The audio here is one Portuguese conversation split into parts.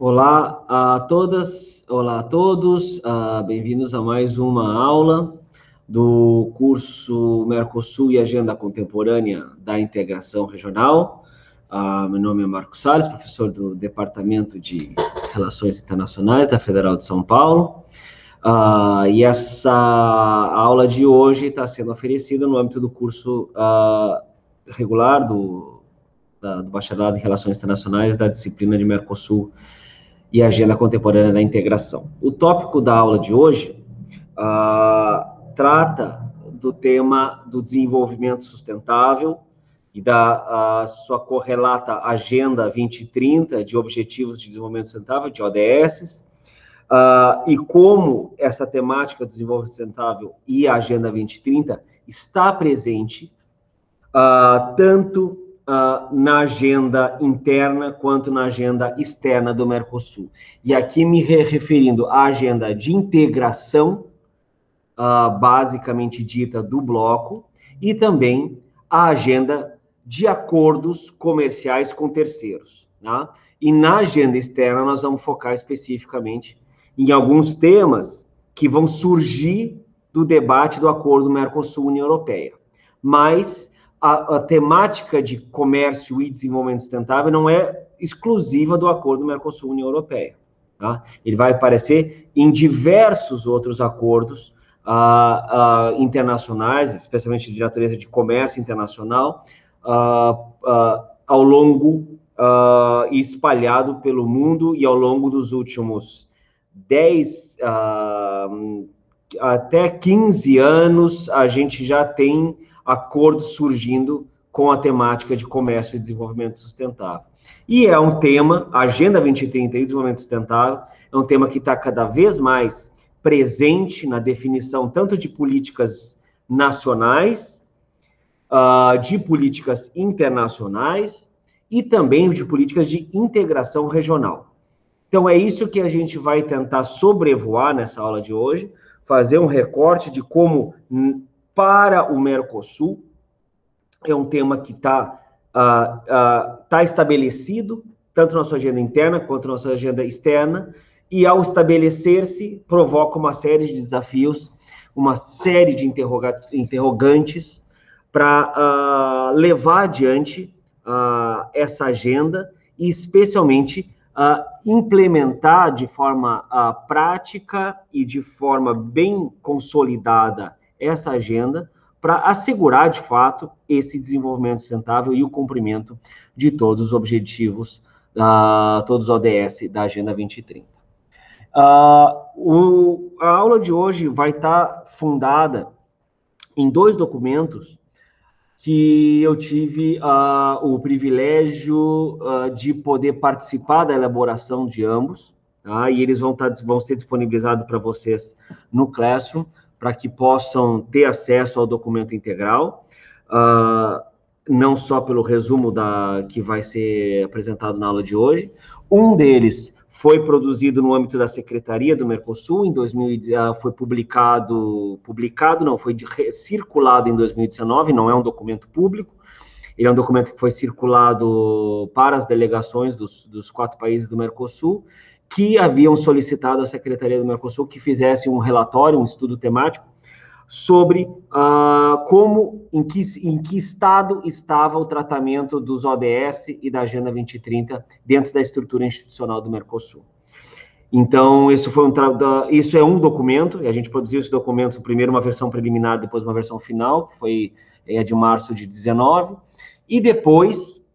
Olá a todas, olá a todos, bem-vindos a mais uma aula do curso Mercosul e Agenda Contemporânea da Integração Regional. Meu nome é Marcos Salles, professor do Departamento de Relações Internacionais da Federal de São Paulo. E essa aula de hoje está sendo oferecida no âmbito do curso regular do Bacharelado em Relações Internacionais da disciplina de Mercosul e Agenda Contemporânea da Integração. O tópico da aula de hoje trata do tema do desenvolvimento sustentável e da sua correlata Agenda 2030 de Objetivos de Desenvolvimento Sustentável, de ODS, e como essa temática do desenvolvimento sustentável e a Agenda 2030 está presente tanto na agenda interna quanto na agenda externa do Mercosul. E aqui me referindo à agenda de integração, basicamente dita do bloco, e também à agenda de acordos comerciais com terceiros. Tá? E na agenda externa nós vamos focar especificamente em alguns temas que vão surgir do debate do acordo Mercosul-União Europeia. Mas a temática de comércio e desenvolvimento sustentável não é exclusiva do acordo Mercosul-União Europeia. Tá? Ele vai aparecer em diversos outros acordos internacionais, especialmente de natureza de comércio internacional, ao longo e espalhado pelo mundo, e ao longo dos últimos 10 até 15 anos, a gente já tem acordos surgindo com a temática de comércio e desenvolvimento sustentável. E é um tema, a Agenda 2030 e desenvolvimento sustentável, é um tema que está cada vez mais presente na definição tanto de políticas nacionais, de políticas internacionais e também de políticas de integração regional. Então, é isso que a gente vai tentar sobrevoar nessa aula de hoje, fazer um recorte de como, para o Mercosul, é um tema que está estabelecido, tanto na sua agenda interna quanto na sua agenda externa, e ao estabelecer-se, provoca uma série de desafios, uma série de interrogantes para levar adiante essa agenda e, especialmente, implementar de forma prática e de forma bem consolidada essa agenda para assegurar, de fato, esse desenvolvimento sustentável e o cumprimento de todos os objetivos, todos os ODS da Agenda 2030. A aula de hoje vai estar fundada em dois documentos que eu tive o privilégio de poder participar da elaboração de ambos, tá? E eles vão ser disponibilizados para vocês no Classroom, para que possam ter acesso ao documento integral, não só pelo resumo que vai ser apresentado na aula de hoje. Um deles foi produzido no âmbito da Secretaria do Mercosul, em 2010, foi circulado em 2019, não é um documento público, ele é um documento que foi circulado para as delegações dos 4 países do Mercosul, que haviam solicitado à Secretaria do Mercosul que fizesse um relatório, um estudo temático, sobre em que estado estava o tratamento dos ODS e da Agenda 2030 dentro da estrutura institucional do Mercosul. Então, isso é um documento, e a gente produziu esse documento, primeiro uma versão preliminar, depois uma versão final, que foi de março de 19, e depois,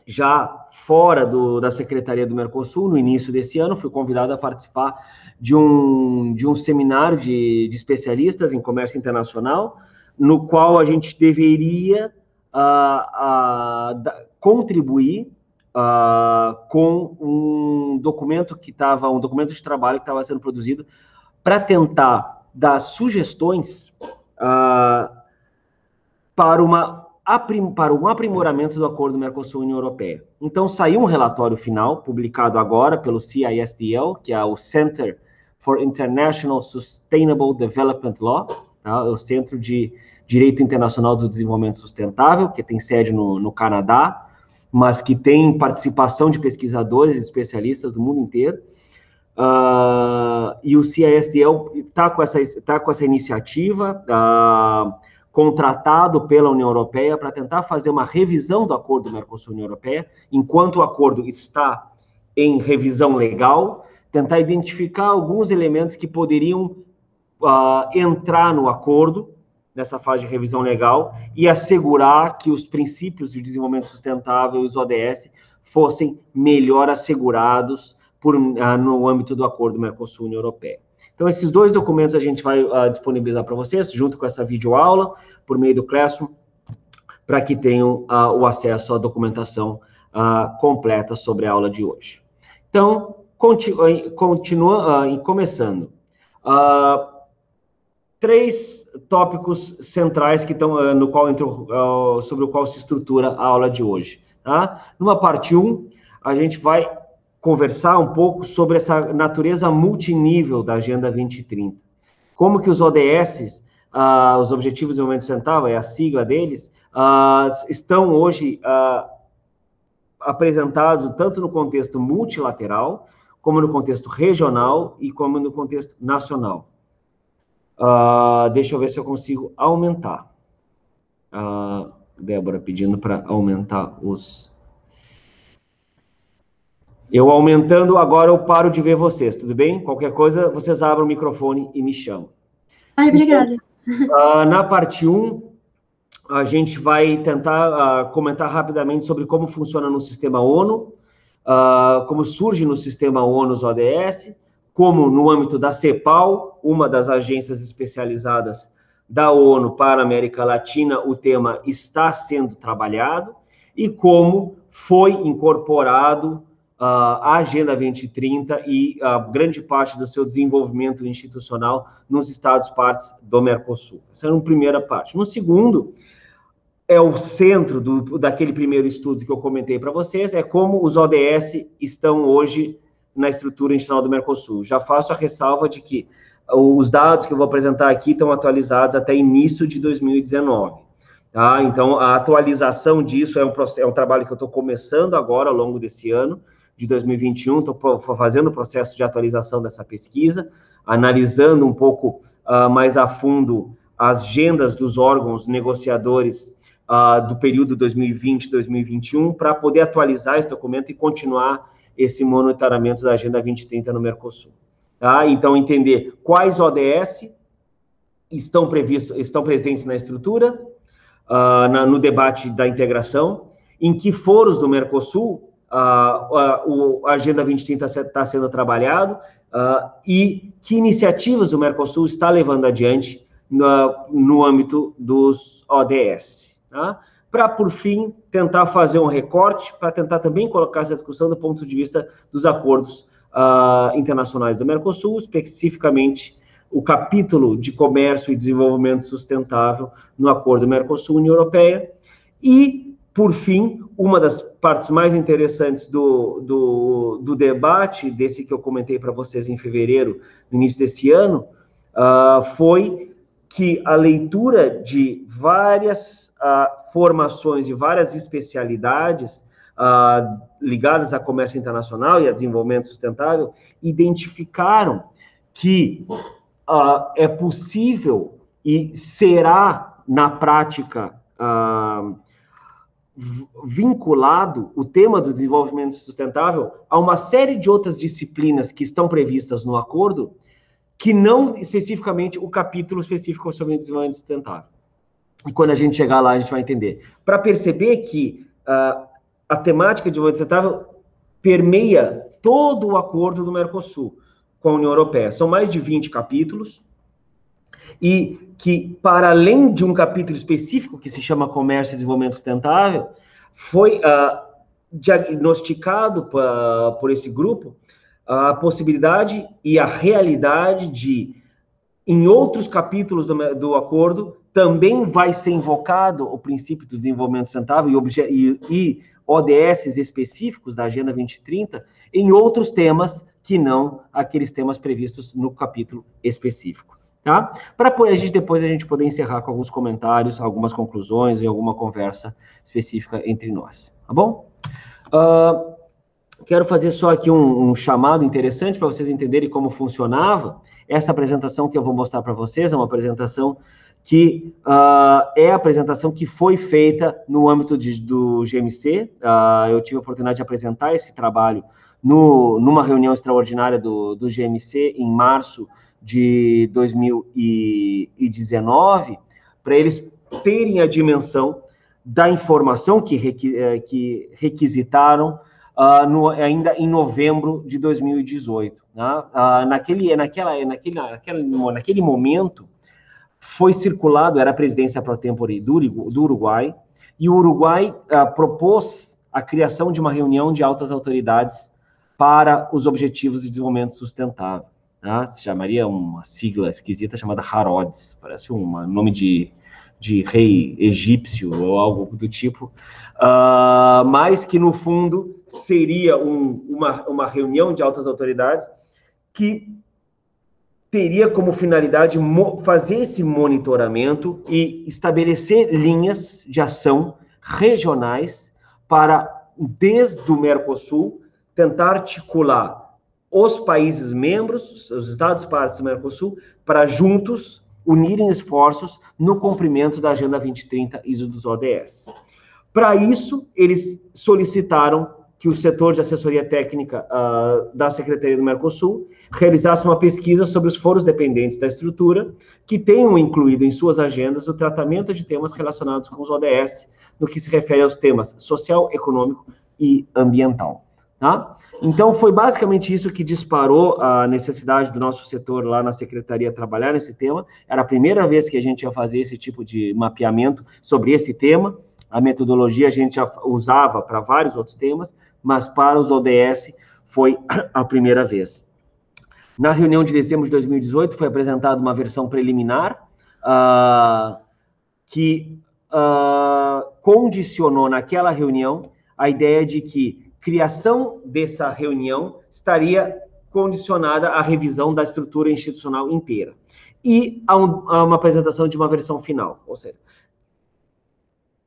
já fora da Secretaria do Mercosul, no início desse ano, fui convidado a participar de um seminário de especialistas em comércio internacional, no qual a gente deveria contribuir com um documento um documento de trabalho que estava sendo produzido para tentar dar sugestões para um aprimoramento do acordo Mercosul-União Europeia. Então, saiu um relatório final, publicado agora pelo CISDL, que é o Center for International Sustainable Development Law, tá? É o Centro de Direito Internacional do Desenvolvimento Sustentável, que tem sede no Canadá, mas que tem participação de pesquisadores e especialistas do mundo inteiro. E o CISDL está com essa iniciativa, contratado pela União Europeia para tentar fazer uma revisão do acordo Mercosul-União Europeia, enquanto o acordo está em revisão legal, tentar identificar alguns elementos que poderiam entrar no acordo, nessa fase de revisão legal, e assegurar que os princípios de desenvolvimento sustentável e os ODS fossem melhor assegurados no âmbito do acordo Mercosul-União Europeia. Então, esses dois documentos a gente vai disponibilizar para vocês, junto com essa videoaula, por meio do Classroom, para que tenham o acesso à documentação completa sobre a aula de hoje. Então, começando. 3 tópicos centrais que estão sobre o qual se estrutura a aula de hoje. Tá? Numa parte 1, a gente vai conversar um pouco sobre essa natureza multinível da Agenda 2030. Como que os ODS, os Objetivos de Desenvolvimento Sustentável, é a sigla deles, estão hoje apresentados tanto no contexto multilateral, como no contexto regional e como no contexto nacional. Deixa eu ver se eu consigo aumentar. Débora pedindo para aumentar os... Eu aumentando, agora eu paro de ver vocês, tudo bem? Qualquer coisa, vocês abrem o microfone e me chamam. Obrigada. Na parte 1, a gente vai tentar comentar rapidamente sobre como funciona no sistema ONU, como surge no sistema ONU os ODS, como no âmbito da CEPAL, uma das agências especializadas da ONU para a América Latina, o tema está sendo trabalhado, e como foi incorporado a Agenda 2030 e a grande parte do seu desenvolvimento institucional nos Estados-partes do Mercosul. Essa é uma primeira parte. No segundo, é o centro daquele primeiro estudo que eu comentei para vocês, é como os ODS estão hoje na estrutura institucional do Mercosul. Já faço a ressalva de que os dados que eu vou apresentar aqui estão atualizados até início de 2019. Tá? Então, a atualização disso é um trabalho que eu estou começando agora, ao longo desse ano, de 2021, estou fazendo o processo de atualização dessa pesquisa, analisando um pouco mais a fundo as agendas dos órgãos negociadores do período 2020-2021, para poder atualizar esse documento e continuar esse monitoramento da Agenda 2030 no Mercosul. Tá? Então, entender quais ODS estão presentes na estrutura, no debate da integração, em que foros do Mercosul a Agenda 2030 está sendo trabalhado, e que iniciativas o Mercosul está levando adiante no âmbito dos ODS. Tá? Para, por fim, tentar fazer um recorte, para tentar também colocar essa discussão do ponto de vista dos acordos internacionais do Mercosul, especificamente o capítulo de comércio e desenvolvimento sustentável no acordo Mercosul-União Europeia, e, por fim, uma das partes mais interessantes do debate, desse que eu comentei para vocês em fevereiro, no início desse ano, foi que a leitura de várias formações e várias especialidades ligadas a comércio internacional e a desenvolvimento sustentável identificaram que é possível e será, na prática, vinculado o tema do desenvolvimento sustentável a uma série de outras disciplinas que estão previstas no acordo, que não especificamente o capítulo específico sobre o desenvolvimento sustentável. E quando a gente chegar lá, a gente vai entender. Para perceber que a temática de desenvolvimento sustentável permeia todo o acordo do Mercosul com a União Europeia. São mais de 20 capítulos, e que, para além de um capítulo específico que se chama Comércio e Desenvolvimento Sustentável, foi diagnosticado por esse grupo a possibilidade e a realidade de, em outros capítulos do acordo, também vai ser invocado o princípio do desenvolvimento sustentável e ODS específicos da Agenda 2030 em outros temas que não aqueles temas previstos no capítulo específico. Tá? Para depois a gente poder encerrar com alguns comentários, algumas conclusões e alguma conversa específica entre nós. tá bom? Quero fazer só aqui um chamado interessante para vocês entenderem como funcionava. Essa apresentação que eu vou mostrar para vocês é uma apresentação que é a apresentação que foi feita no âmbito do GMC. Eu tive a oportunidade de apresentar esse trabalho numa reunião extraordinária do GMC em março de 2019, para eles terem a dimensão da informação que requisitaram ainda em novembro de 2018. Né? Naquele momento, foi circulado, era a presidência pro tempore do Uruguai, e o Uruguai propôs a criação de uma reunião de altas autoridades para os Objetivos de Desenvolvimento Sustentável. Né? Se chamaria uma sigla esquisita chamada HARODS, parece um nome de rei egípcio ou algo do tipo, mas que, no fundo, seria uma reunião de altas autoridades que teria como finalidade fazer esse monitoramento e estabelecer linhas de ação regionais para, desde o Mercosul, tentar articular os países membros, os Estados partes do Mercosul, para juntos unirem esforços no cumprimento da Agenda 2030 ISO dos ODS. Para isso, eles solicitaram que o setor de assessoria técnica da Secretaria do Mercosul realizasse uma pesquisa sobre os foros dependentes da estrutura que tenham incluído em suas agendas o tratamento de temas relacionados com os ODS, no que se refere aos temas social, econômico e ambiental. Tá? Então, foi basicamente isso que disparou a necessidade do nosso setor lá na Secretaria trabalhar nesse tema. Era a primeira vez que a gente ia fazer esse tipo de mapeamento sobre esse tema. A metodologia a gente já usava para vários outros temas, mas para os ODS foi a primeira vez. Na reunião de dezembro de 2018 foi apresentada uma versão preliminar que condicionou naquela reunião a ideia de que criação dessa reunião estaria condicionada à revisão da estrutura institucional inteira e a uma apresentação de uma versão final, ou seja,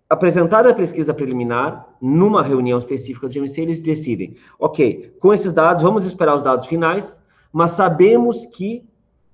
apresentada a pesquisa preliminar, numa reunião específica do GMC, eles decidem, ok, com esses dados, vamos esperar os dados finais, mas sabemos que,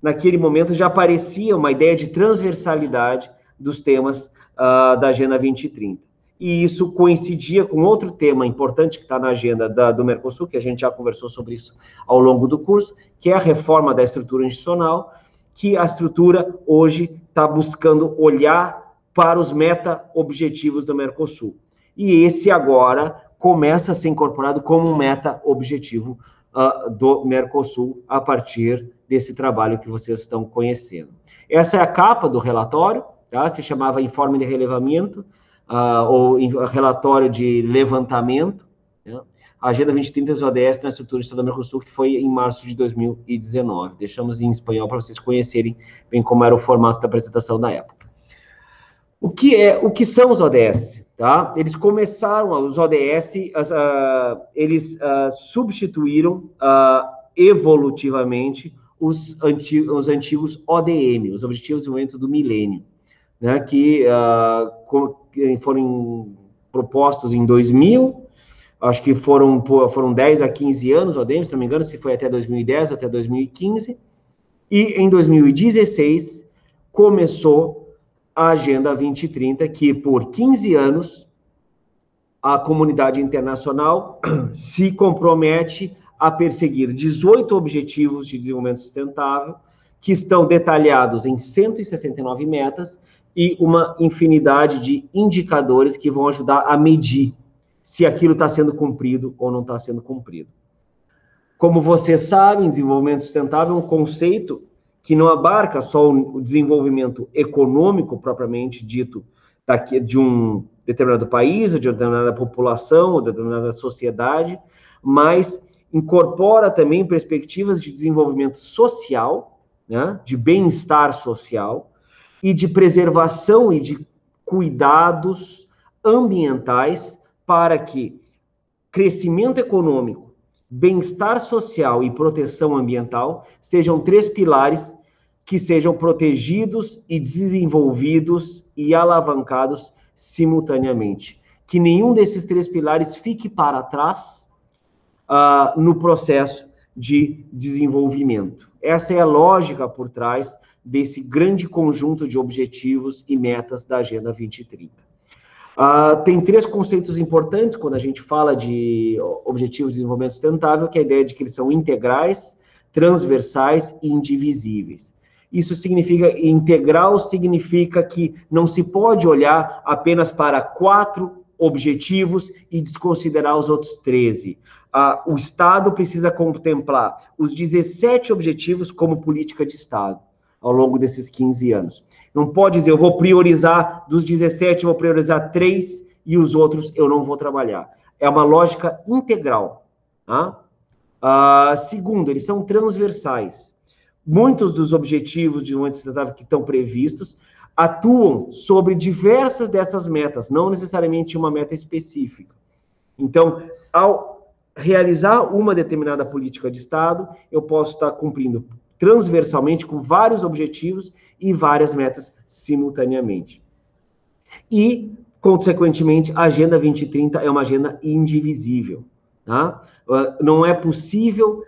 naquele momento, já aparecia uma ideia de transversalidade dos temas da Agenda 2030. E isso coincidia com outro tema importante que está na agenda do Mercosul, que a gente já conversou sobre isso ao longo do curso, que é a reforma da estrutura institucional, que a estrutura hoje está buscando olhar para os meta-objetivos do Mercosul. E esse agora começa a ser incorporado como um meta-objetivo do Mercosul a partir desse trabalho que vocês estão conhecendo. Essa é a capa do relatório, tá? Se chamava Informe de Relevamento, ou Relatório de Levantamento, né? A Agenda 2030 dos ODS na estrutura estadual do Mercosul, que foi em março de 2019. Deixamos em espanhol para vocês conhecerem bem como era o formato da apresentação da época. O que são os ODS? Tá? Eles começaram, os ODS, eles substituíram evolutivamente os antigos ODM, os Objetivos de Desenvolvimento do Milênio, né, que foram propostos em 2000, acho que foram 10 a 15 anos, ODM, se não me engano, se foi até 2010 ou até 2015, e em 2016 começou a Agenda 2030, que por 15 anos a comunidade internacional se compromete a perseguir 18 Objetivos de Desenvolvimento Sustentável, que estão detalhados em 169 metas e uma infinidade de indicadores que vão ajudar a medir se aquilo está sendo cumprido ou não está sendo cumprido. Como vocês sabem, desenvolvimento sustentável é um conceito que não abarca só o desenvolvimento econômico, propriamente dito, de um determinado país, ou de uma determinada população, ou de determinada sociedade, mas incorpora também perspectivas de desenvolvimento social, né, de bem-estar social, e de preservação e de cuidados ambientais para que crescimento econômico, bem-estar social e proteção ambiental sejam 3 pilares que sejam protegidos e desenvolvidos e alavancados simultaneamente, que nenhum desses 3 pilares fique para trás no processo de desenvolvimento. Essa é a lógica por trás desse grande conjunto de objetivos e metas da Agenda 2030. Tem 3 conceitos importantes quando a gente fala de Objetivos de Desenvolvimento Sustentável, que é a ideia de que eles são integrais, transversais e indivisíveis. Isso significa, integral significa que não se pode olhar apenas para 4 objetivos e desconsiderar os outros 13. O Estado precisa contemplar os 17 objetivos como política de Estado ao longo desses 15 anos. Não pode dizer, eu vou priorizar dos 17, eu vou priorizar 3 e os outros eu não vou trabalhar. É uma lógica integral. Segundo, eles são transversais. Muitos dos objetivos de desenvolvimento sustentável que estão previstos atuam sobre diversas dessas metas, não necessariamente uma meta específica. Então, ao realizar uma determinada política de Estado, eu posso estar cumprindo transversalmente com vários objetivos e várias metas simultaneamente. E, consequentemente, a Agenda 2030 é uma agenda indivisível. Tá? Não é possível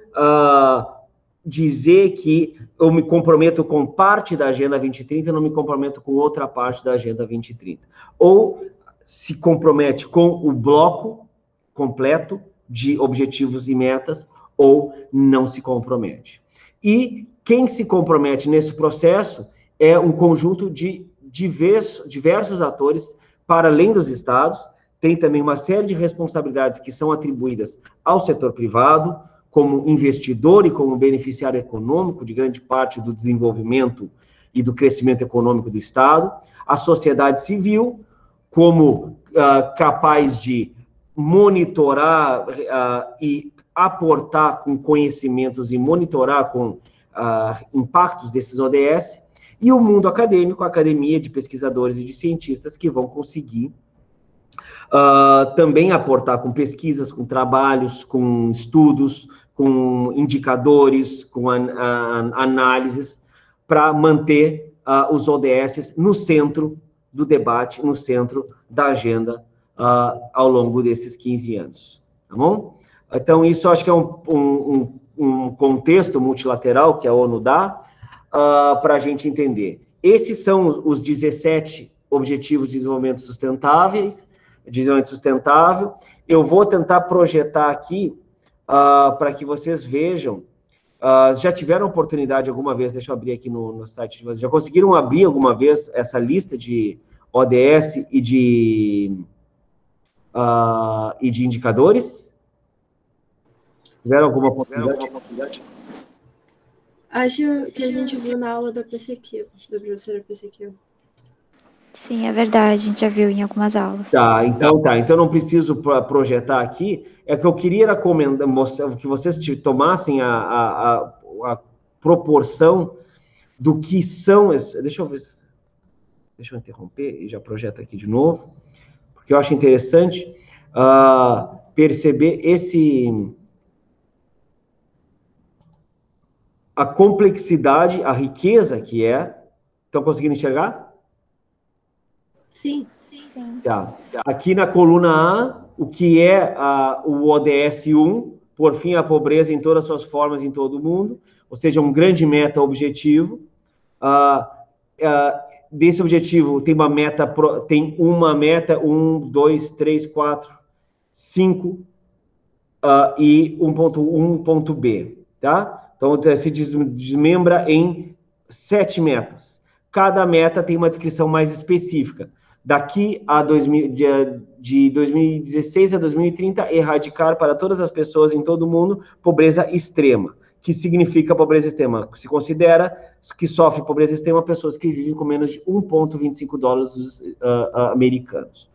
dizer que eu me comprometo com parte da Agenda 2030 e não me comprometo com outra parte da Agenda 2030. Ou se compromete com o bloco completo de objetivos e metas, ou não se compromete. E quem se compromete nesse processo é um conjunto de diversos atores, para além dos estados. Tem também uma série de responsabilidades que são atribuídas ao setor privado, como investidor e como beneficiário econômico de grande parte do desenvolvimento e do crescimento econômico do Estado, a sociedade civil, como capaz de monitorar e aportar com conhecimentos e monitorar com impactos desses ODS, e o mundo acadêmico, a academia de pesquisadores e de cientistas que vão conseguir também aportar com pesquisas, com trabalhos, com estudos, com indicadores, com análises, para manter os ODS no centro do debate, no centro da agenda ao longo desses 15 anos. Tá bom? Então, isso acho que é um contexto multilateral que a ONU dá para a gente entender. Esses são os 17 Objetivos de Desenvolvimento Sustentável. Eu vou tentar projetar aqui para que vocês vejam. Já tiveram oportunidade alguma vez, deixa eu abrir aqui no site de vocês, já conseguiram abrir alguma vez essa lista de ODS e de indicadores? Tiveram alguma oportunidade? Acho que a gente viu na aula da PCQ, da professora PCQ. Sim, é verdade, a gente já viu em algumas aulas. Então não preciso projetar aqui. É que eu queria mostrar que vocês tomassem a proporção do que são. Deixa eu interromper e já projeto aqui de novo, porque eu acho interessante perceber a complexidade, a riqueza que é. Estão conseguindo enxergar? Sim. Tá. Aqui na coluna A, o que é o ODS 1, por fim a pobreza em todas as suas formas em todo o mundo, ou seja, um grande meta-objetivo. Desse objetivo tem uma meta, 1, 2, 3, 4, 5 e 1.1, ponto B, tá? Então, se desmembra em 7 metas. Cada meta tem uma descrição mais específica. Daqui de 2016 a 2030, erradicar para todas as pessoas em todo o mundo pobreza extrema. Que significa pobreza extrema? Se considera que sofre pobreza extrema pessoas que vivem com menos de $1,25 americanos.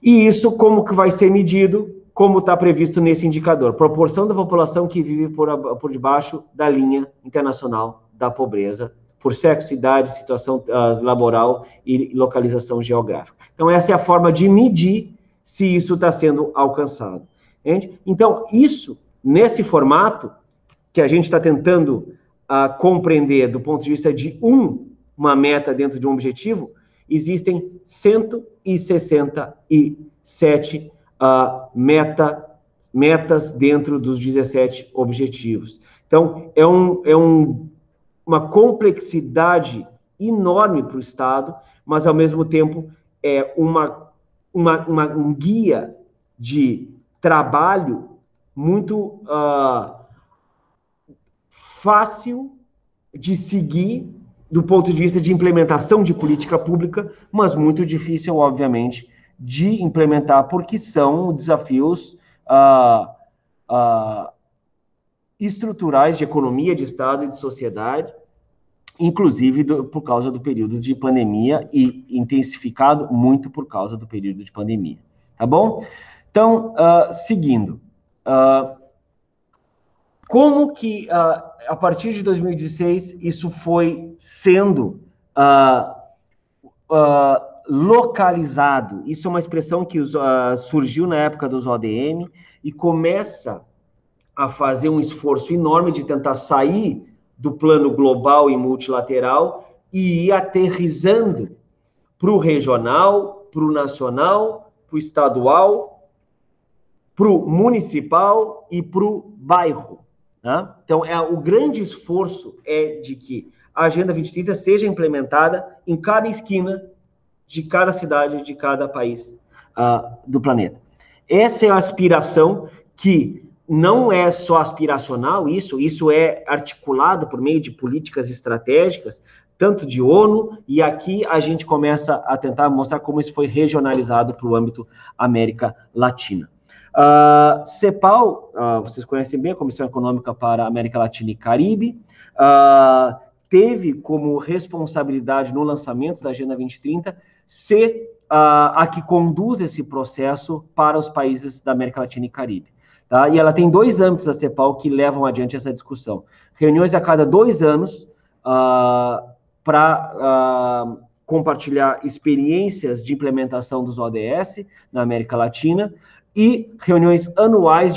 E isso como que vai ser medido? Como está previsto nesse indicador? Proporção da população que vive por debaixo da linha internacional da pobreza, por sexo, idade, situação laboral e localização geográfica. Então, essa é a forma de medir se isso está sendo alcançado. Entende? Então, isso, nesse formato, que a gente está tentando compreender do ponto de vista de uma meta dentro de um objetivo, existem 167 metas dentro dos 17 objetivos. Então, uma complexidade enorme para o Estado, mas, ao mesmo tempo, é um guia de trabalho muito fácil de seguir do ponto de vista de implementação de política pública, mas muito difícil, obviamente, de implementar, porque são desafios estruturais de economia, de Estado e de sociedade, inclusive por causa do período de pandemia e intensificado muito por causa do período de pandemia. Tá bom? Então, seguindo. Como que, a partir de 2016, isso foi sendo localizado? Isso é uma expressão que surgiu na época dos ODM e começa a fazer um esforço enorme de tentar sair do plano global e multilateral e ir aterrissando para o regional, para o nacional, para o estadual, para o municipal e para o bairro. Né? Então, o grande esforço é de que a Agenda 2030 seja implementada em cada esquina de cada cidade, de cada país do planeta. Essa é a aspiração que não é só aspiracional, isso é articulado por meio de políticas estratégicas, tanto de ONU, e aqui a gente começa a tentar mostrar como isso foi regionalizado para o âmbito América Latina. CEPAL, vocês conhecem bem, a Comissão Econômica para a América Latina e Caribe, teve como responsabilidade no lançamento da Agenda 2030 ser a que conduz esse processo para os países da América Latina e Caribe. Tá? E ela tem 2 âmbitos, a CEPAL, que levam adiante essa discussão. Reuniões a cada 2 anos para compartilhar experiências de implementação dos ODS na América Latina e reuniões anuais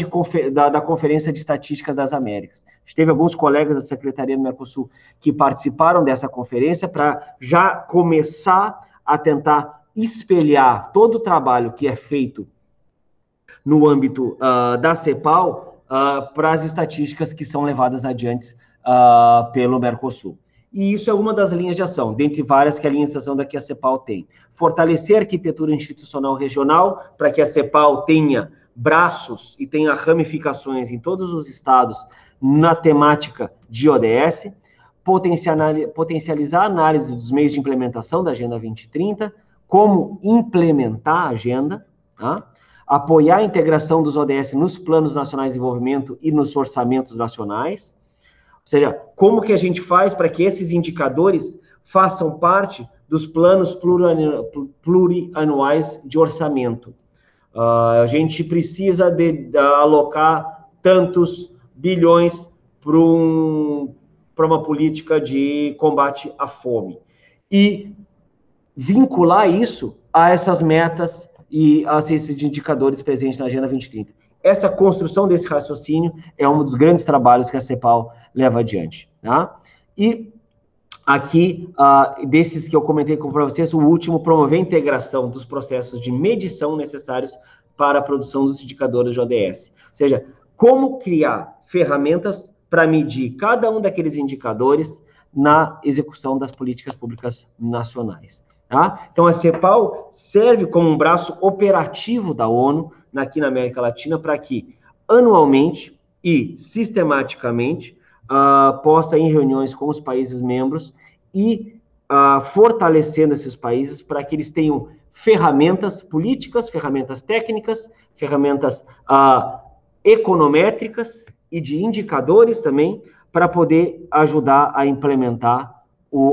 da Conferência de Estatísticas das Américas. A gente teve alguns colegas da Secretaria do Mercosul que participaram dessa conferência para já começar a tentar espelhar todo o trabalho que é feito no âmbito da CEPAL para as estatísticas que são levadas adiante pelo Mercosul. E isso é uma das linhas de ação, dentre várias que a linha de ação daqui a CEPAL tem. Fortalecer a arquitetura institucional regional para que a CEPAL tenha braços e tenha ramificações em todos os estados na temática de ODS, potencializar a análise dos meios de implementação da Agenda 2030, como implementar a agenda, tá? Apoiar a integração dos ODS nos planos nacionais de desenvolvimento e nos orçamentos nacionais, ou seja, como que a gente faz para que esses indicadores façam parte dos planos plurianuais de orçamento. A gente precisa alocar tantos bilhões para uma política de combate à fome. E vincular isso a essas metas e a esses indicadores presentes na Agenda 2030. Essa construção desse raciocínio é um dos grandes trabalhos que a CEPAL leva adiante. Tá? E aqui, desses que eu comentei para vocês, o último, promover a integração dos processos de medição necessários para a produção dos indicadores de ODS. Ou seja, como criar ferramentas para medir cada um daqueles indicadores na execução das políticas públicas nacionais. Tá? Então, a CEPAL serve como um braço operativo da ONU aqui na América Latina para que, anualmente e sistematicamente, possa, em reuniões com os países membros, e fortalecendo esses países para que eles tenham ferramentas políticas, ferramentas técnicas, ferramentas econométricas e de indicadores também, para poder ajudar a implementar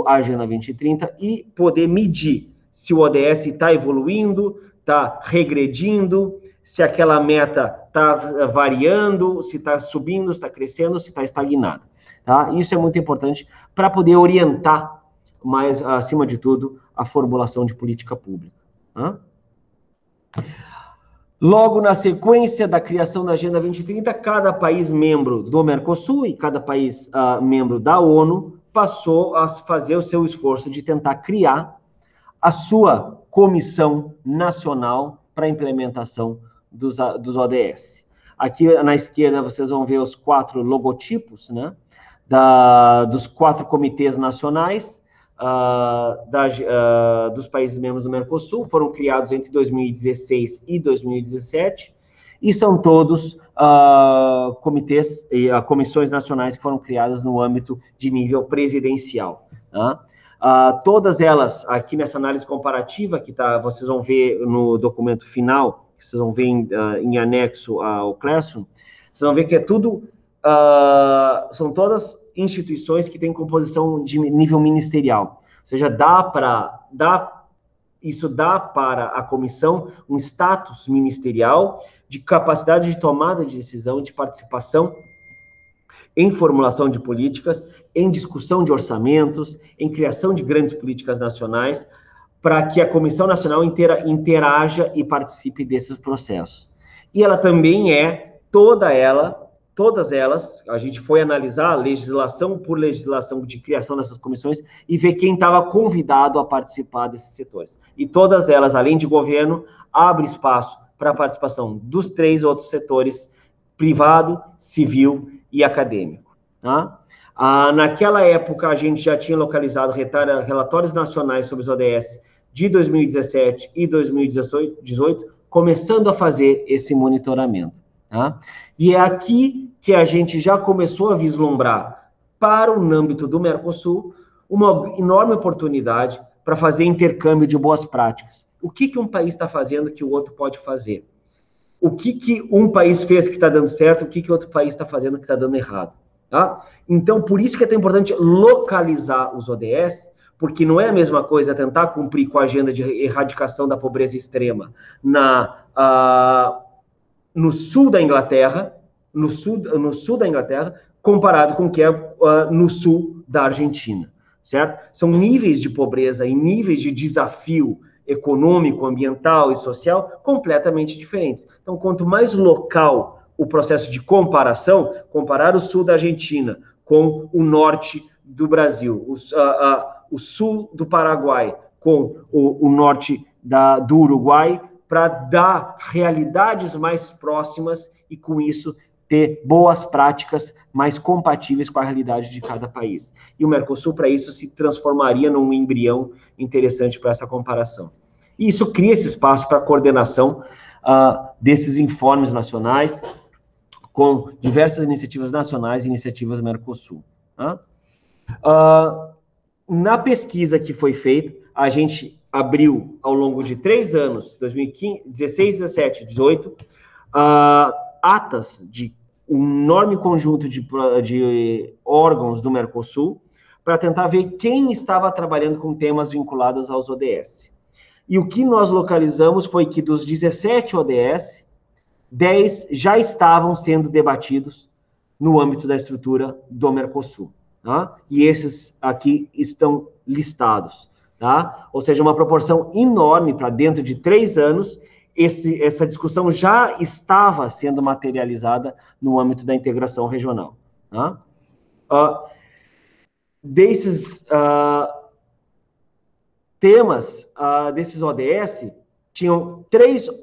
a Agenda 2030 e poder medir se o ODS está evoluindo, está regredindo, se aquela meta está variando, se está subindo, se está crescendo, se está estagnada. Tá? Isso é muito importante para poder orientar, mais acima de tudo, a formulação de política pública. Tá? Logo na sequência da criação da Agenda 2030, cada país membro do Mercosul e cada país membro da ONU passou a fazer o seu esforço de tentar criar a sua comissão nacional para a implementação dos ODS. Aqui na esquerda vocês vão ver os 4 logotipos, né, dos 4 comitês nacionais dos países membros do Mercosul, foram criados entre 2016 e 2017, e são todos comitês e comissões nacionais que foram criadas no âmbito de nível presidencial. Tá? Todas elas, aqui nessa análise comparativa, que vocês vão ver no documento final, que vocês vão ver em anexo ao Classroom, vocês vão ver que é tudo, são todas instituições que têm composição de nível ministerial. Ou seja, isso dá para a comissão um status ministerial de capacidade de tomada de decisão, de participação em formulação de políticas, em discussão de orçamentos, em criação de grandes políticas nacionais, para que a Comissão Nacional interaja e participe desses processos. E ela também todas elas, a gente foi analisar legislação por legislação de criação dessas comissões e ver quem estava convidado a participar desses setores. E todas elas, além de governo, abrem espaço para a participação dos 3 outros setores, privado, civil e acadêmico. Tá? Naquela época, a gente já tinha localizado relatórios nacionais sobre os ODS de 2017 e 2018, começando a fazer esse monitoramento. Tá? E é aqui que a gente já começou a vislumbrar, para o âmbito do Mercosul, uma enorme oportunidade para fazer intercâmbio de boas práticas. O que um país está fazendo que o outro pode fazer? O que um país fez que está dando certo, o que outro país está fazendo que está dando errado? Tá? Então, por isso que é tão importante localizar os ODS, porque não é a mesma coisa tentar cumprir com a agenda de erradicação da pobreza extrema no sul da Inglaterra, comparado com o que é no sul da Argentina, certo? São níveis de pobreza e níveis de desafio econômico, ambiental e social completamente diferentes. Então, quanto mais local o processo de comparação, comparar o sul da Argentina com o norte do Brasil, o sul do Paraguai com o norte do Uruguai, para dar realidades mais próximas e, com isso, ter boas práticas mais compatíveis com a realidade de cada país. E o Mercosul, para isso, se transformaria num embrião interessante para essa comparação. E isso cria esse espaço para a coordenação desses informes nacionais, com diversas iniciativas nacionais e iniciativas Mercosul. Tá? Na pesquisa que foi feita, a gente abriu, ao longo de 3 anos, 2016, 17, 18, atas de um enorme conjunto de órgãos do Mercosul, para tentar ver quem estava trabalhando com temas vinculados aos ODS. E o que nós localizamos foi que dos 17 ODS, 10 já estavam sendo debatidos no âmbito da estrutura do Mercosul. Tá? E esses aqui estão listados. Tá? Ou seja, uma proporção enorme para dentro de 3 anos, essa discussão já estava sendo materializada no âmbito da integração regional. Tá? Desses temas, desses ODS, tinham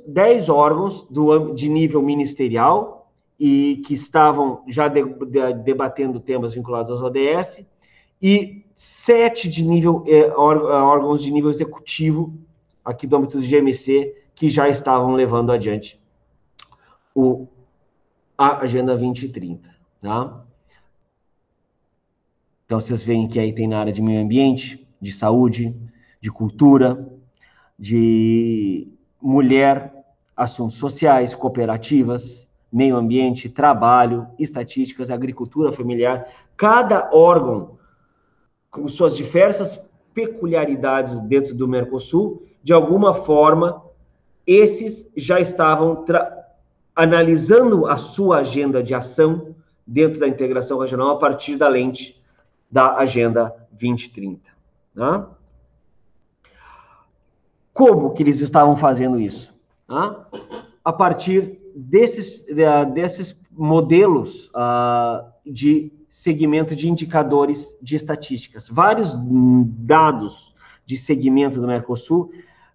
10 órgãos de nível ministerial e que estavam já debatendo temas vinculados aos ODS, e 7 órgãos de nível executivo, aqui do âmbito do GMC, que já estavam levando adiante a Agenda 2030. Tá? Então, vocês veem que aí tem na área de meio ambiente, de saúde, de cultura, de mulher, assuntos sociais, cooperativas, meio ambiente, trabalho, estatísticas, agricultura familiar. Cada órgão, com suas diversas peculiaridades dentro do Mercosul, de alguma forma, esses já estavam analisando a sua agenda de ação dentro da integração regional a partir da lente da Agenda 2030. Né? Como que eles estavam fazendo isso? Né? A partir desses modelos de segmento de indicadores de estatísticas. Vários dados de segmento do Mercosul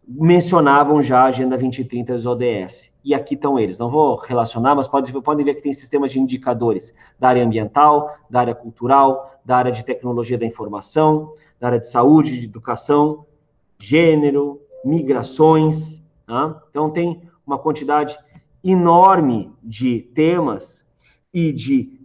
mencionavam já a Agenda 2030 dos ODS. E aqui estão eles. Não vou relacionar, mas podem ver que tem sistemas de indicadores da área ambiental, da área cultural, da área de tecnologia da informação, da área de saúde, de educação, gênero, migrações. Tá? Então, tem uma quantidade enorme de temas e de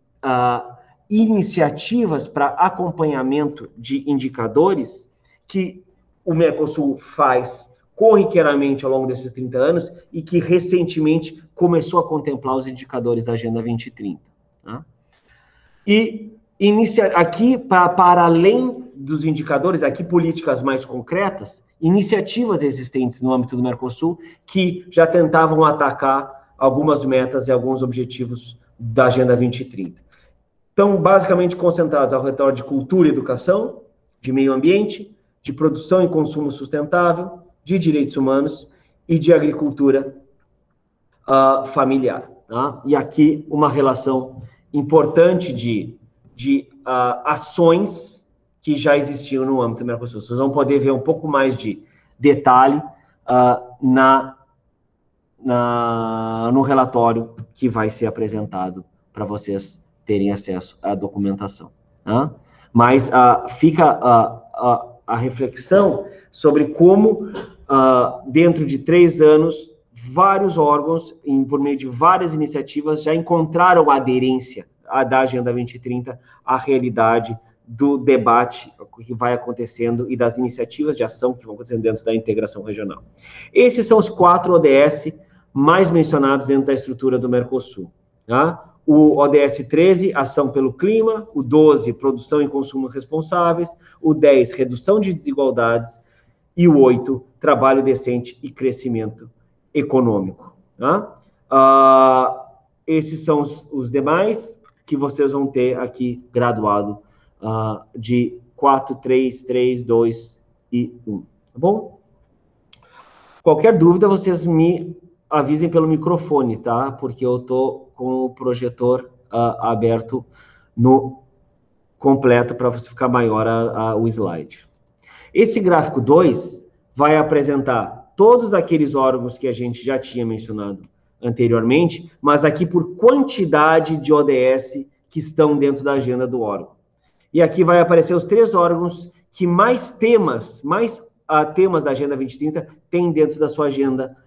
iniciativas para acompanhamento de indicadores que o Mercosul faz corriqueiramente ao longo desses 30 anos e que recentemente começou a contemplar os indicadores da Agenda 2030. Tá? E aqui, para além dos indicadores, aqui políticas mais concretas, iniciativas existentes no âmbito do Mercosul que já tentavam atacar algumas metas e alguns objetivos da Agenda 2030. Estão basicamente concentrados ao redor de cultura e educação, de meio ambiente, de produção e consumo sustentável, de direitos humanos e de agricultura familiar. Tá? E aqui uma relação importante de ações que já existiam no âmbito do Mercosul. Vocês vão poder ver um pouco mais de detalhe no relatório que vai ser apresentado para vocês terem acesso à documentação. Tá? Mas fica a reflexão sobre como, dentro de 3 anos, vários órgãos, por meio de várias iniciativas, já encontraram aderência da Agenda 2030 à realidade do debate que vai acontecendo e das iniciativas de ação que vão acontecendo dentro da integração regional. Esses são os 4 ODS mais mencionados dentro da estrutura do Mercosul. Tá? O ODS 13, Ação pelo Clima, o 12, Produção e Consumo Responsáveis, o 10, Redução de Desigualdades, e o 8, Trabalho Decente e Crescimento Econômico. Tá? Esses são os demais que vocês vão ter aqui graduado de 4, 3, 3, 2 e 1. Tá bom? Qualquer dúvida, vocês me avisem pelo microfone, tá? Porque eu tô com o projetor aberto no completo para você ficar maior o slide. Esse gráfico 2 vai apresentar todos aqueles órgãos que a gente já tinha mencionado anteriormente, mas aqui por quantidade de ODS que estão dentro da agenda do órgão. E aqui vai aparecer os 3 órgãos que mais temas da Agenda 2030 têm dentro da sua agenda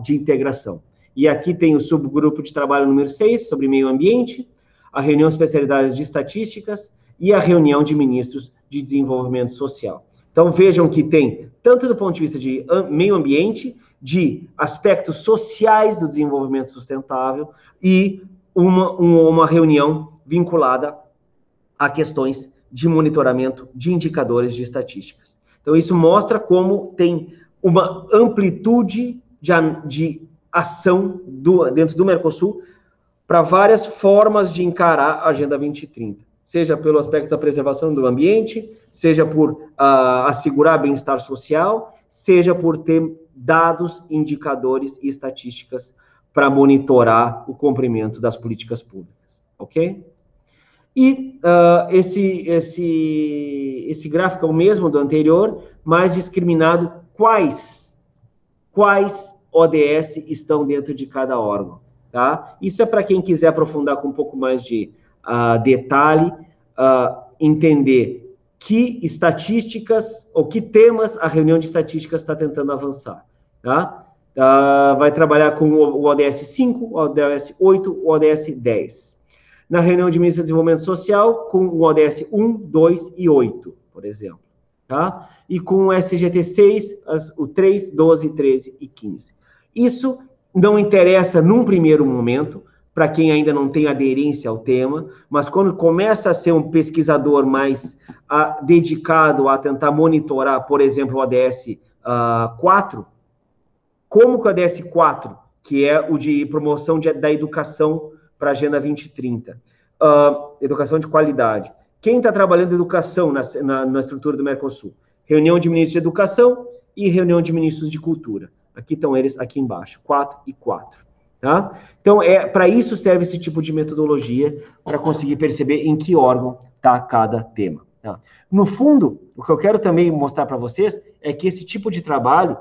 de integração. E aqui tem o subgrupo de trabalho número 6, sobre meio ambiente, a reunião de especialidades de estatísticas e a reunião de ministros de desenvolvimento social. Então, vejam que tem, tanto do ponto de vista de meio ambiente, de aspectos sociais do desenvolvimento sustentável e uma reunião vinculada a questões de monitoramento de indicadores de estatísticas. Então, isso mostra como tem uma amplitude de ação dentro do Mercosul para várias formas de encarar a Agenda 2030, seja pelo aspecto da preservação do ambiente, seja por assegurar bem-estar social, seja por ter dados, indicadores e estatísticas para monitorar o cumprimento das políticas públicas, ok? E esse gráfico é o mesmo do anterior, mas discriminado quais ODS estão dentro de cada órgão, tá? Isso é para quem quiser aprofundar com um pouco mais de detalhe, entender que estatísticas ou que temas a reunião de estatísticas está tentando avançar, tá? Vai trabalhar com o ODS 5, o ODS 8, o ODS 10. Na reunião de ministros de desenvolvimento social, com o ODS 1, 2 e 8, por exemplo, tá? E com o SGT 6, o 3, 12, 13 e 15. Isso não interessa num primeiro momento, para quem ainda não tem aderência ao tema, mas quando começa a ser um pesquisador mais dedicado a tentar monitorar, por exemplo, o ODS 4, como que o ODS 4, que é o de promoção da educação para a Agenda 2030, educação de qualidade. Quem está trabalhando educação na estrutura do Mercosul? Reunião de ministros de educação e reunião de ministros de cultura. Aqui estão eles, aqui embaixo, 4 e 4. Tá? Então, para isso serve esse tipo de metodologia, para conseguir perceber em que órgão está cada tema. Tá? No fundo, o que eu quero também mostrar para vocês é que esse tipo de trabalho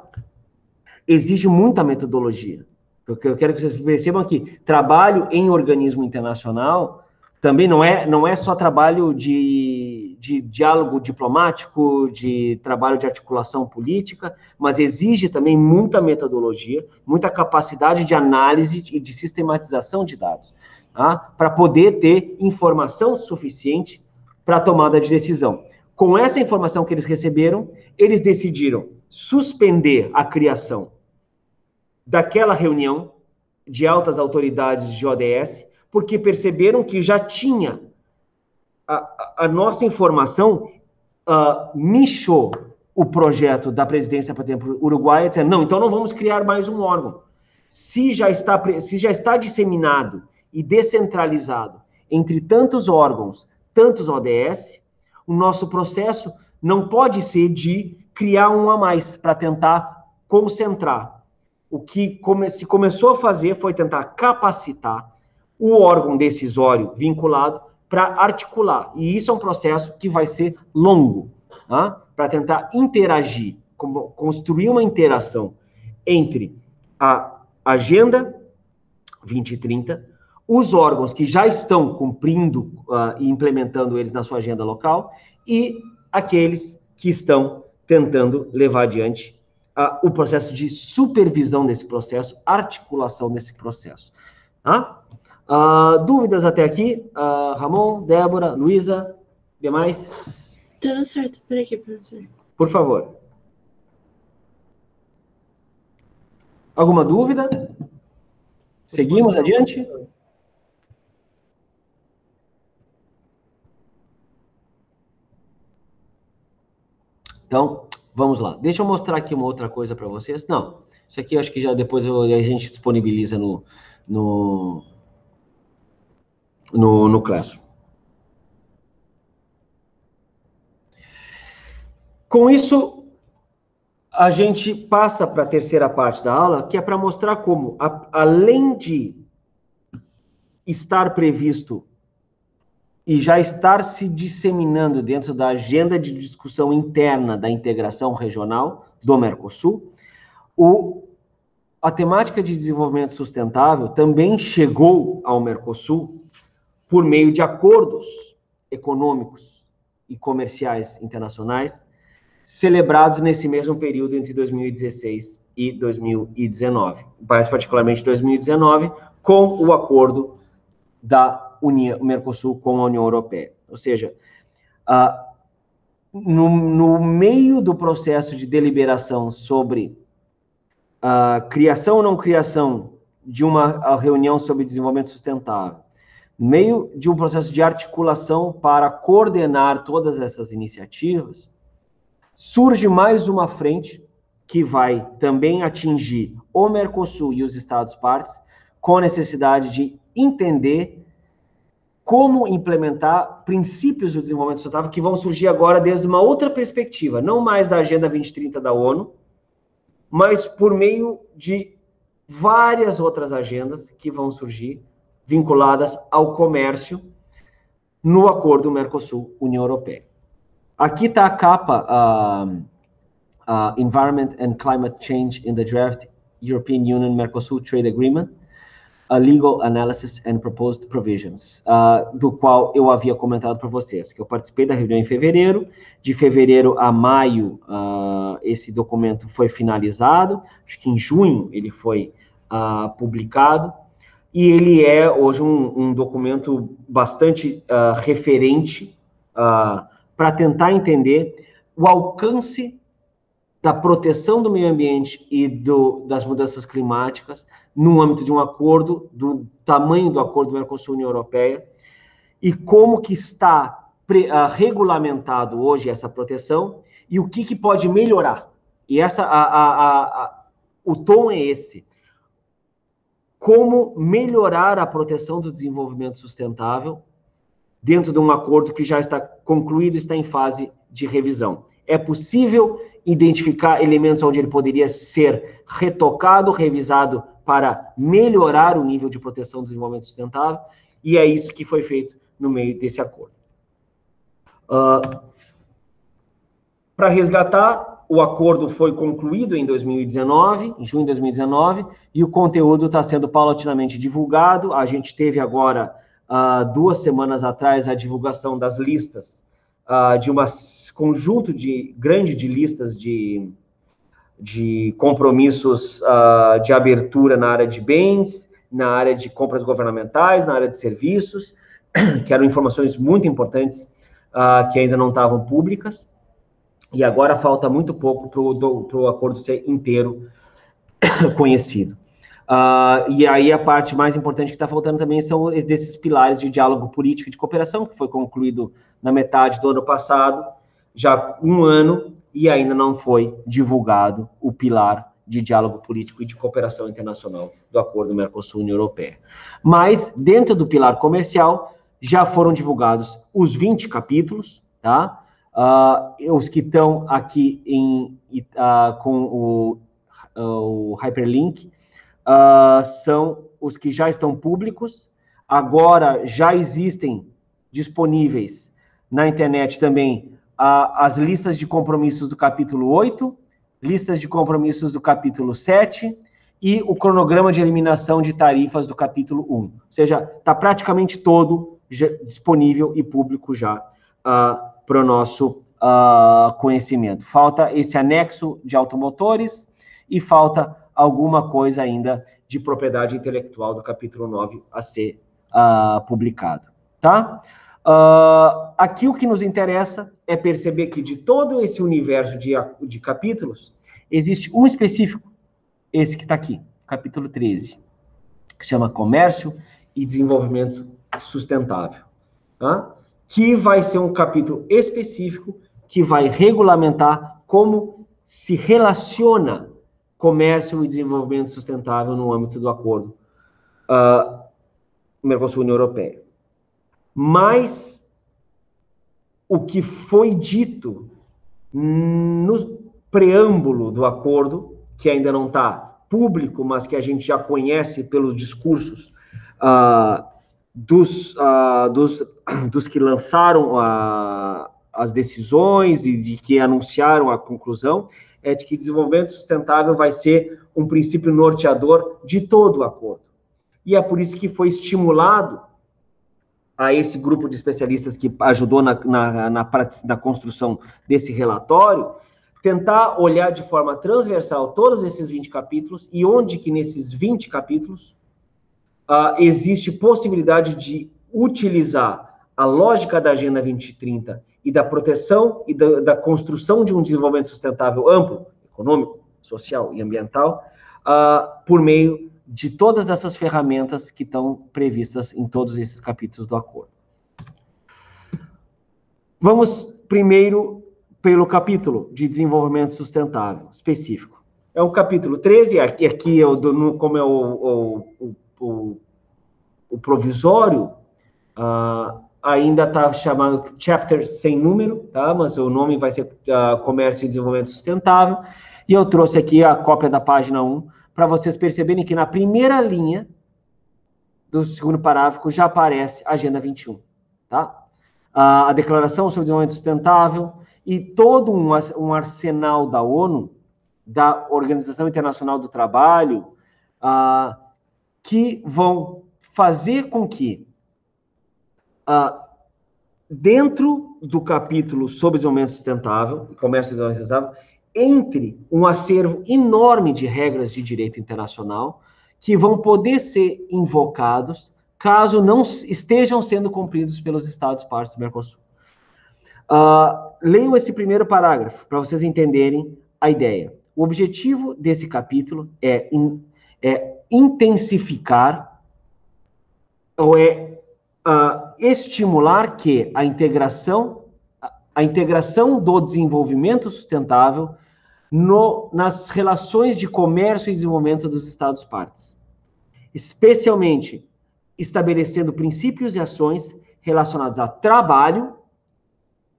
exige muita metodologia. Eu quero que vocês percebam que trabalho em organismo internacional também não é só trabalho de diálogo diplomático, de trabalho de articulação política, mas exige também muita metodologia, muita capacidade de análise e de sistematização de dados, tá? Para poder ter informação suficiente para a tomada de decisão. Com essa informação que eles receberam, eles decidiram suspender a criação daquela reunião de altas autoridades de ODS, porque perceberam que já tinha a nossa informação nichou o projeto da presidência, por exemplo, uruguaia, dizendo, não, então não vamos criar mais um órgão. Se já está disseminado e descentralizado entre tantos órgãos, tantos ODS, o nosso processo não pode ser de criar um a mais para tentar concentrar. O que se começou a fazer foi tentar capacitar o órgão decisório vinculado para articular. E isso é um processo que vai ser longo, tá? Para tentar interagir, construir uma interação entre a Agenda 2030, os órgãos que já estão cumprindo e implementando eles na sua agenda local e aqueles que estão tentando levar adiante o processo de supervisão desse processo, articulação desse processo. Tá? Dúvidas até aqui? Ramon, Débora, Luísa, demais? Tudo certo por aqui, professor. Por favor. Alguma dúvida? Seguimos adiante? Então, vamos lá. Deixa eu mostrar aqui uma outra coisa para vocês. Não, isso aqui eu acho que já depois a gente disponibiliza no Classroom. Com isso, a gente passa para a terceira parte da aula, que é para mostrar como, além de estar previsto e já estar se disseminando dentro da agenda de discussão interna da integração regional do Mercosul, a temática de desenvolvimento sustentável também chegou ao Mercosul por meio de acordos econômicos e comerciais internacionais celebrados nesse mesmo período entre 2016 e 2019, mais particularmente 2019, com o acordo da Mercosul com a União Europeia. Ou seja, no meio do processo de deliberação sobre a criação ou não criação de uma reunião sobre desenvolvimento sustentável, no meio de um processo de articulação para coordenar todas essas iniciativas, surge mais uma frente que vai também atingir o Mercosul e os Estados partes, com a necessidade de entender como implementar princípios do desenvolvimento sustentável que vão surgir agora desde uma outra perspectiva, não mais da Agenda 2030 da ONU, mas por meio de várias outras agendas que vão surgir vinculadas ao comércio no acordo Mercosul-União Europeia. Aqui está a capa Environment and Climate Change in the Draft European Union-Mercosul Trade Agreement, a Legal Analysis and Proposed Provisions, do qual eu havia comentado para vocês, que eu participei da reunião em fevereiro, de fevereiro a maio esse documento foi finalizado, acho que em junho ele foi publicado, e ele é hoje um documento bastante referente para tentar entender o alcance da proteção do meio ambiente e das mudanças climáticas no âmbito de um acordo, do tamanho do acordo Mercosul-União Europeia, e como que está regulamentado hoje essa proteção, e o que pode melhorar. E o tom é esse. Como melhorar a proteção do desenvolvimento sustentável dentro de um acordo que já está concluído, está em fase de revisão. É possível identificar elementos onde ele poderia ser retocado, revisado para melhorar o nível de proteção do desenvolvimento sustentável, e é isso que foi feito no meio desse acordo. Para resgatar, o acordo foi concluído em 2019, em junho de 2019, e o conteúdo está sendo paulatinamente divulgado. A gente teve agora, 2 semanas atrás, a divulgação das listas, de um conjunto grande de listas de compromissos de abertura na área de bens, na área de compras governamentais, na área de serviços, que eram informações muito importantes, que ainda não estavam públicas, e agora falta muito pouco para o acordo ser inteiro conhecido. E aí a parte mais importante que está faltando também são desses pilares de diálogo político e de cooperação, que foi concluído na metade do ano passado, já 1 ano, e ainda não foi divulgado o pilar de diálogo político e de cooperação internacional do Acordo Mercosul-União Europeia. Mas, dentro do pilar comercial, já foram divulgados os 20 capítulos, tá? Os que estão aqui com o hyperlink são os que já estão públicos. Agora já existem disponíveis na internet também as listas de compromissos do capítulo 8, listas de compromissos do capítulo 7 e o cronograma de eliminação de tarifas do capítulo 1. Ou seja, está praticamente todo disponível e público já para o nosso conhecimento. Falta esse anexo de automotores e falta alguma coisa ainda de propriedade intelectual do capítulo 9 a ser publicado, tá? Aqui o que nos interessa é perceber que de todo esse universo de capítulos, existe um específico, esse que está aqui, capítulo 13, que se chama Comércio e Desenvolvimento Sustentável, tá? Que vai ser um capítulo específico que vai regulamentar como se relaciona comércio e desenvolvimento sustentável no âmbito do acordo Mercosul-União Europeia. Mas o que foi dito no preâmbulo do acordo, que ainda não está público, mas que a gente já conhece pelos discursos dos que lançaram as decisões e de que anunciaram a conclusão, é de que desenvolvimento sustentável vai ser um princípio norteador de todo o acordo. E é por isso que foi estimulado a esse grupo de especialistas que ajudou na construção desse relatório, tentar olhar de forma transversal todos esses 20 capítulos e onde que nesses 20 capítulos existe possibilidade de utilizar a lógica da Agenda 2030 e da proteção e da construção de um desenvolvimento sustentável amplo, econômico, social e ambiental, por meio de todas essas ferramentas que estão previstas em todos esses capítulos do acordo. Vamos primeiro pelo capítulo de desenvolvimento sustentável específico. É o capítulo 13, aqui como é o provisório, ainda está chamado chapter sem número, tá? Mas o nome vai ser Comércio e Desenvolvimento Sustentável, e eu trouxe aqui a cópia da página 1, para vocês perceberem que na primeira linha do segundo parágrafo já aparece a Agenda 21, tá? A Declaração sobre Desenvolvimento Sustentável e todo um arsenal da ONU, da Organização Internacional do Trabalho, que vão fazer com que, dentro do capítulo sobre desenvolvimento sustentável, comércio e desenvolvimento sustentável, entre um acervo enorme de regras de direito internacional que vão poder ser invocados caso não estejam sendo cumpridos pelos Estados partes do Mercosul. Leiam esse primeiro parágrafo para vocês entenderem a ideia. O objetivo desse capítulo é intensificar ou estimular que a integração do desenvolvimento sustentável nas relações de comércio e desenvolvimento dos Estados partes, especialmente estabelecendo princípios e ações relacionados a trabalho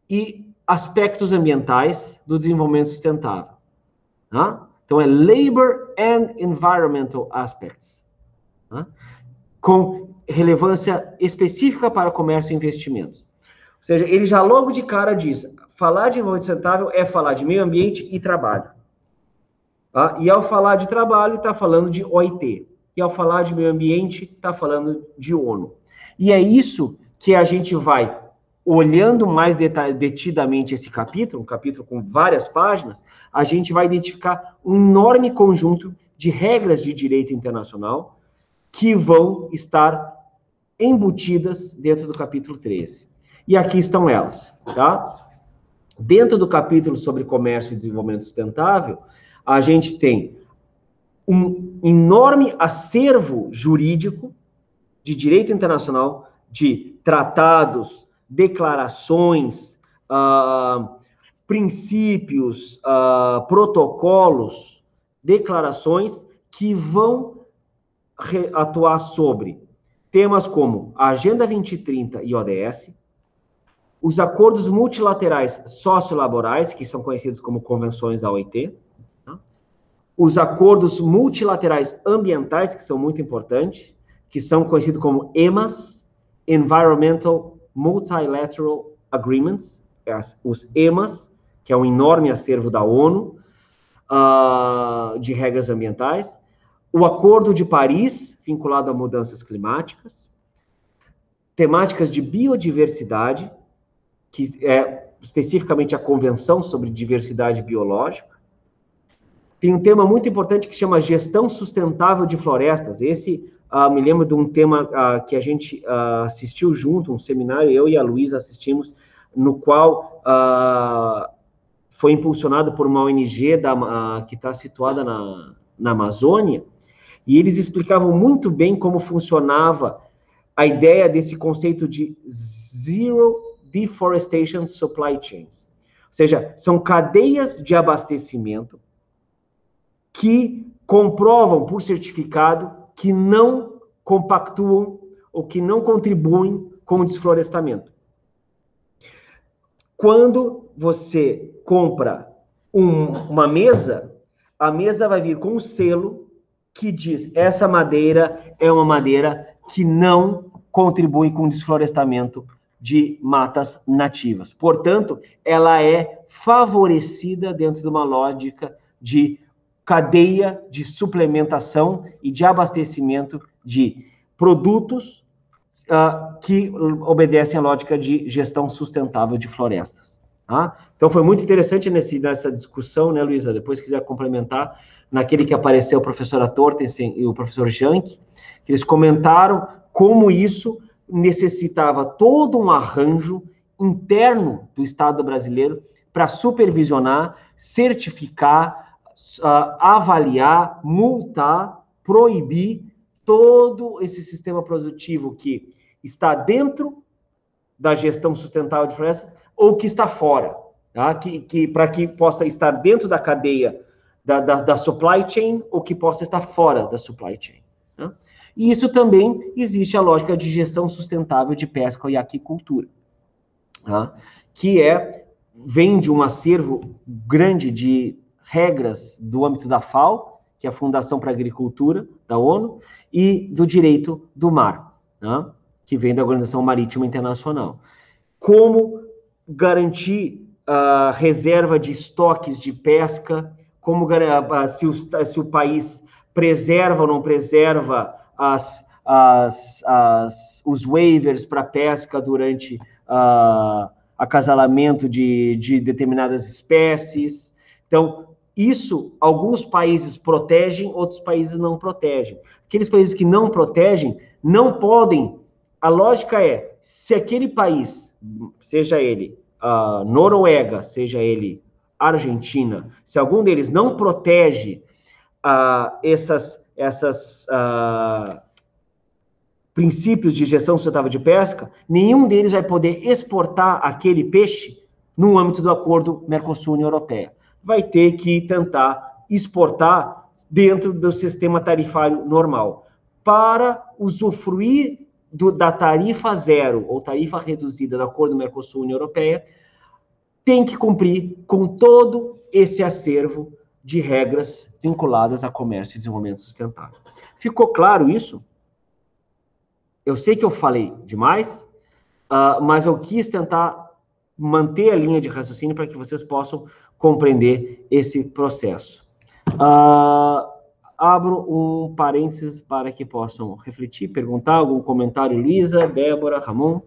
e aspectos ambientais do desenvolvimento sustentável. Tá? Então, é Labor and Environmental Aspects, tá? Com relevância específica para comércio e investimentos. Ou seja, ele já logo de cara diz, falar de desenvolvimento sustentável é falar de meio ambiente e trabalho. Tá? E ao falar de trabalho, está falando de OIT. E ao falar de meio ambiente, está falando de ONU. E é isso que a gente vai, olhando mais detidamente esse capítulo, um capítulo com várias páginas, a gente vai identificar um enorme conjunto de regras de direito internacional que vão estar embutidas dentro do capítulo 13. E aqui estão elas, tá? Dentro do capítulo sobre comércio e desenvolvimento sustentável, a gente tem um enorme acervo jurídico de direito internacional, de tratados, declarações, princípios, protocolos, declarações que vão atuar sobre temas como a Agenda 2030 e ODS, os acordos multilaterais sociolaborais, que são conhecidos como convenções da OIT, tá? Os acordos multilaterais ambientais, que são muito importantes, que são conhecidos como EMAs, Environmental Multilateral Agreements, os EMAs, que é um enorme acervo da ONU, de regras ambientais, o Acordo de Paris, vinculado a mudanças climáticas, temáticas de biodiversidade, que é especificamente a Convenção sobre Diversidade Biológica. Tem um tema muito importante que chama Gestão Sustentável de Florestas. Esse, me lembro de um tema que a gente assistiu junto, um seminário, eu e a Luísa assistimos, no qual foi impulsionado por uma ONG que está situada na Amazônia, e eles explicavam muito bem como funcionava a ideia desse conceito de Zero Deforestation Supply Chains. Ou seja, são cadeias de abastecimento que comprovam por certificado que não compactuam ou que não contribuem com o desflorestamento. Quando você compra uma mesa, a mesa vai vir com um selo que diz, essa madeira é uma madeira que não contribui com o desflorestamento de matas nativas. Portanto, ela é favorecida dentro de uma lógica de cadeia de suplementação e de abastecimento de produtos que obedecem à lógica de gestão sustentável de florestas. Tá? Então, foi muito interessante nessa discussão, né, Luísa? Depois, se quiser complementar, naquele que apareceu o professor Tortensen e o professor Jank, que eles comentaram como isso necessitava todo um arranjo interno do Estado brasileiro para supervisionar, certificar, avaliar, multar, proibir todo esse sistema produtivo que está dentro da gestão sustentável de florestas ou que está fora, tá? Para que possa estar dentro da cadeia da supply chain ou que possa estar fora da supply chain. Tá? E isso também existe a lógica de gestão sustentável de pesca e aquicultura, tá? Que vem de um acervo grande de regras do âmbito da FAO, que é a Fundação para a Agricultura da ONU, e do direito do mar, tá? Que vem da Organização Marítima Internacional. Como garantir a reserva de estoques de pesca, se o país preserva ou não preserva os waivers para pesca durante acasalamento de determinadas espécies. Então, isso, alguns países protegem, outros países não protegem. Aqueles países que não protegem, não podem. A lógica é, se aquele país, seja ele Noruega, seja ele Argentina, se algum deles não protege esses princípios de gestão sustentável de pesca, nenhum deles vai poder exportar aquele peixe no âmbito do acordo Mercosul-União Europeia. Vai ter que tentar exportar dentro do sistema tarifário normal. Para usufruir da tarifa zero ou tarifa reduzida do acordo Mercosul-União Europeia, tem que cumprir com todo esse acervo de regras vinculadas a comércio e desenvolvimento sustentável. Ficou claro isso? Eu sei que eu falei demais, mas eu quis tentar manter a linha de raciocínio para que vocês possam compreender esse processo. Abro um parênteses para que possam refletir, perguntar, algum comentário, Luísa, Débora, Ramon.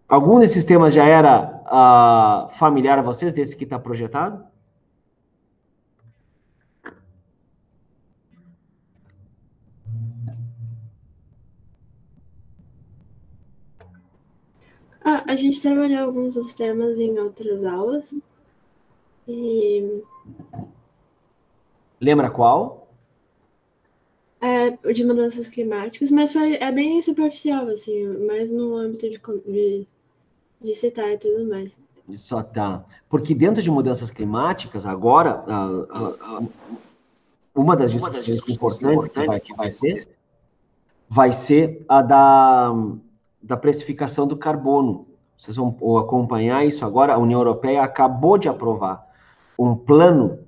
Algum desses temas já era familiar a vocês, desse que está projetado? A gente trabalhou alguns dos temas em outras aulas. E Lembra qual? o de mudanças climáticas, mas é bem superficial, assim, mais no âmbito de citar e tudo mais. Só tá. Porque dentro de mudanças climáticas, agora, uma das discussões importantes que vai ser a da precificação do carbono. Vocês vão acompanhar isso agora. A União Europeia acabou de aprovar um plano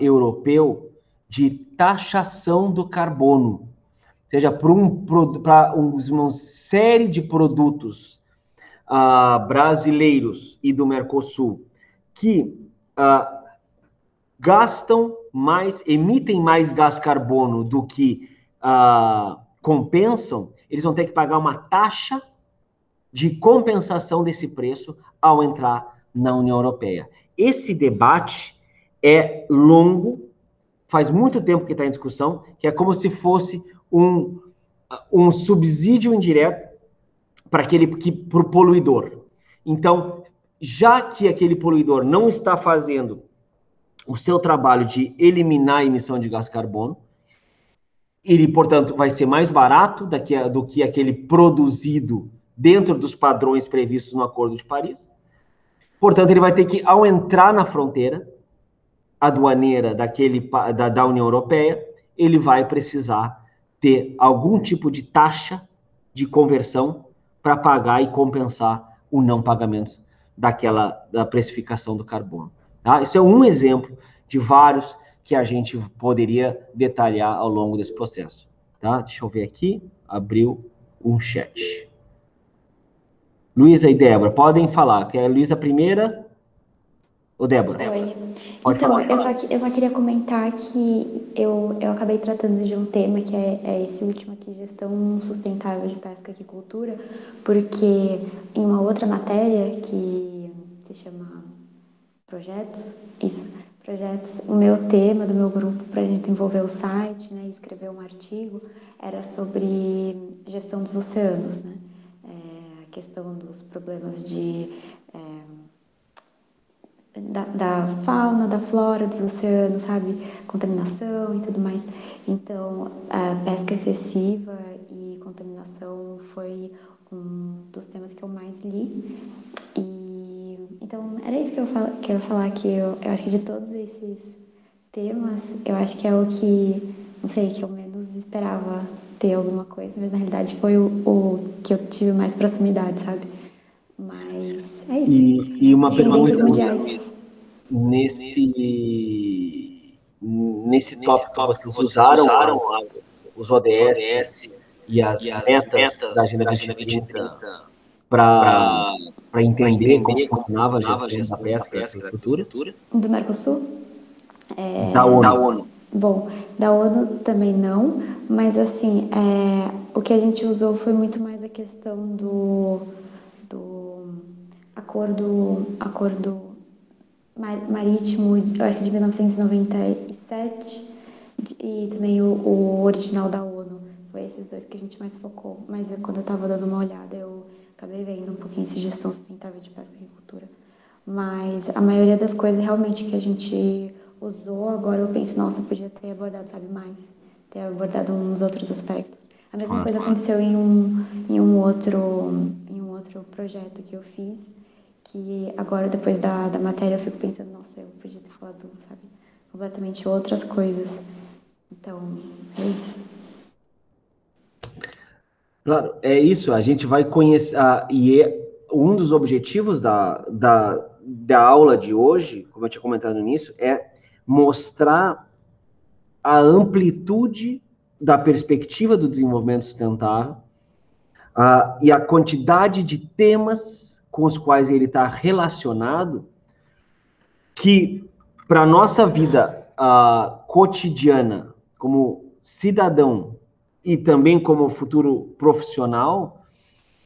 europeu de taxação do carbono. Ou seja, para uma série de produtos brasileiros e do Mercosul que gastam mais, emitem mais gás carbono do que compensam, eles vão ter que pagar uma taxa de compensação desse preço ao entrar na União Europeia. Esse debate é longo, faz muito tempo que está em discussão, que é como se fosse um subsídio indireto para o poluidor. Então, já que aquele poluidor não está fazendo o seu trabalho de eliminar a emissão de gás carbono, ele, portanto, vai ser mais barato do que aquele produzido dentro dos padrões previstos no Acordo de Paris. Portanto, ele vai ter que, ao entrar na fronteira aduaneira da União Europeia, ele vai precisar ter algum tipo de taxa de conversão para pagar e compensar o não pagamento da precificação do carbono. Tá? Isso é um exemplo de vários que a gente poderia detalhar ao longo desse processo. Tá? Deixa eu ver aqui. Abriu um chat. Luísa e Débora, podem falar. Quer a Luísa primeira ou Débora? Oi. Pode então, falar. eu só queria comentar que eu acabei tratando de um tema que é esse último aqui, gestão sustentável de pesca e aquicultura, porque em uma outra matéria que se chama projetos, o meu tema do meu grupo para a gente desenvolver o site, né, e escrever um artigo, era sobre gestão dos oceanos, né, a questão dos problemas da fauna, da flora dos oceanos, sabe? Contaminação e tudo mais. Então, a pesca excessiva e contaminação foi um dos temas que eu mais li. Então, era isso que eu ia falar, que eu acho que de todos esses temas, eu acho que é o que, não sei, que eu menos esperava ter alguma coisa, mas na realidade foi o que eu tive mais proximidade, sabe? Mas é isso. E uma pergunta mundiais. Nesse tópico, vocês usaram os ODS e as metas da Agenda 2030 para entender como funcionava a gestão da pesca e agricultura? Do Mercosul? Da ONU. Bom, da ONU também não, mas assim, o que a gente usou foi muito mais a questão do acordo marítimo, eu acho que de 1997, e também o original da ONU. Foi esses dois que a gente mais focou. Mas quando eu estava dando uma olhada, eu acabei vendo um pouquinho essa gestão sustentável de pesca e agricultura. Mas a maioria das coisas realmente que a gente usou, agora eu penso, nossa, podia ter abordado, sabe, mais. Ter abordado uns outros aspectos. A mesma coisa aconteceu em um outro projeto que eu fiz, que agora, depois da matéria, eu fico pensando, nossa, eu podia ter falado, sabe, completamente outras coisas. Então, é isso. Claro, é isso, a gente vai conhecer, um dos objetivos da aula de hoje, como eu tinha comentado no início, é mostrar a amplitude da perspectiva do desenvolvimento sustentável e a quantidade de temas com os quais ele está relacionado, que para a nossa vida cotidiana, como cidadão e também como futuro profissional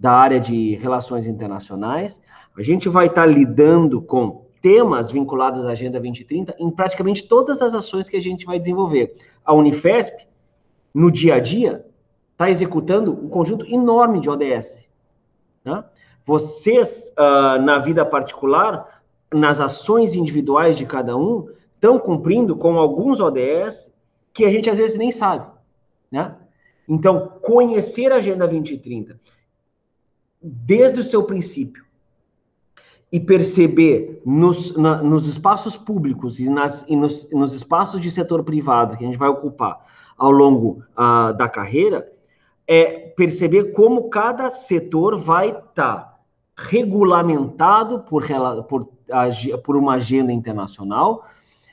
da área de relações internacionais, a gente vai estar lidando com temas vinculados à Agenda 2030 em praticamente todas as ações que a gente vai desenvolver. A Unifesp, no dia a dia, está executando um conjunto enorme de ODS. Né? Vocês, na vida particular, nas ações individuais de cada um, estão cumprindo com alguns ODS que a gente às vezes nem sabe. Né? Então, conhecer a Agenda 2030 desde o seu princípio e perceber nos espaços públicos e nos espaços de setor privado que a gente vai ocupar ao longo da carreira, é perceber como cada setor vai estar regulamentado por uma agenda internacional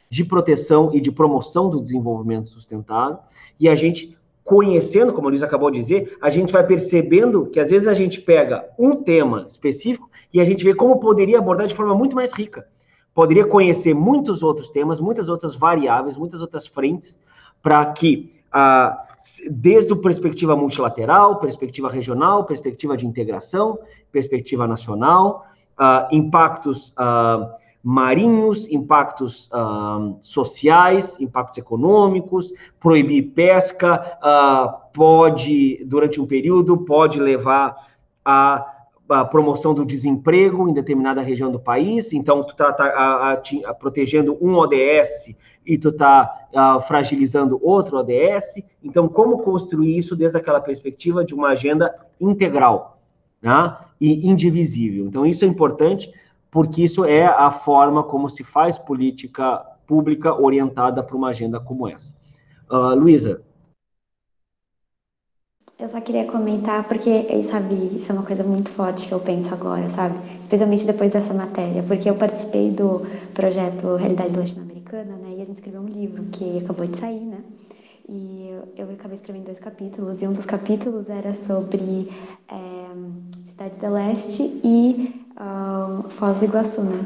de proteção e de promoção do desenvolvimento sustentável, e a gente conhecendo, como a Luísa acabou de dizer, a gente vai percebendo que às vezes a gente pega um tema específico e a gente vê como poderia abordar de forma muito mais rica. Poderia conhecer muitos outros temas, muitas outras variáveis, muitas outras frentes, para que, desde a perspectiva multilateral, perspectiva regional, perspectiva de integração, perspectiva nacional, impactos marinhos, impactos sociais, impactos econômicos, proibir pesca, durante um período, pode levar a promoção do desemprego em determinada região do país, então tu está protegendo um ODS e tu está fragilizando outro ODS, então como construir isso desde aquela perspectiva de uma agenda integral, né, e indivisível. Então isso é importante, porque isso é a forma como se faz política pública orientada para uma agenda como essa. Luísa. Eu só queria comentar, porque, sabe, isso é uma coisa muito forte que eu penso agora, sabe? Especialmente depois dessa matéria, porque eu participei do projeto Realidade Latino-Americana, né? E a gente escreveu um livro que acabou de sair, né? E eu acabei escrevendo 2 capítulos, e um dos capítulos era sobre Cidade da Leste e Foz do Iguaçu, né?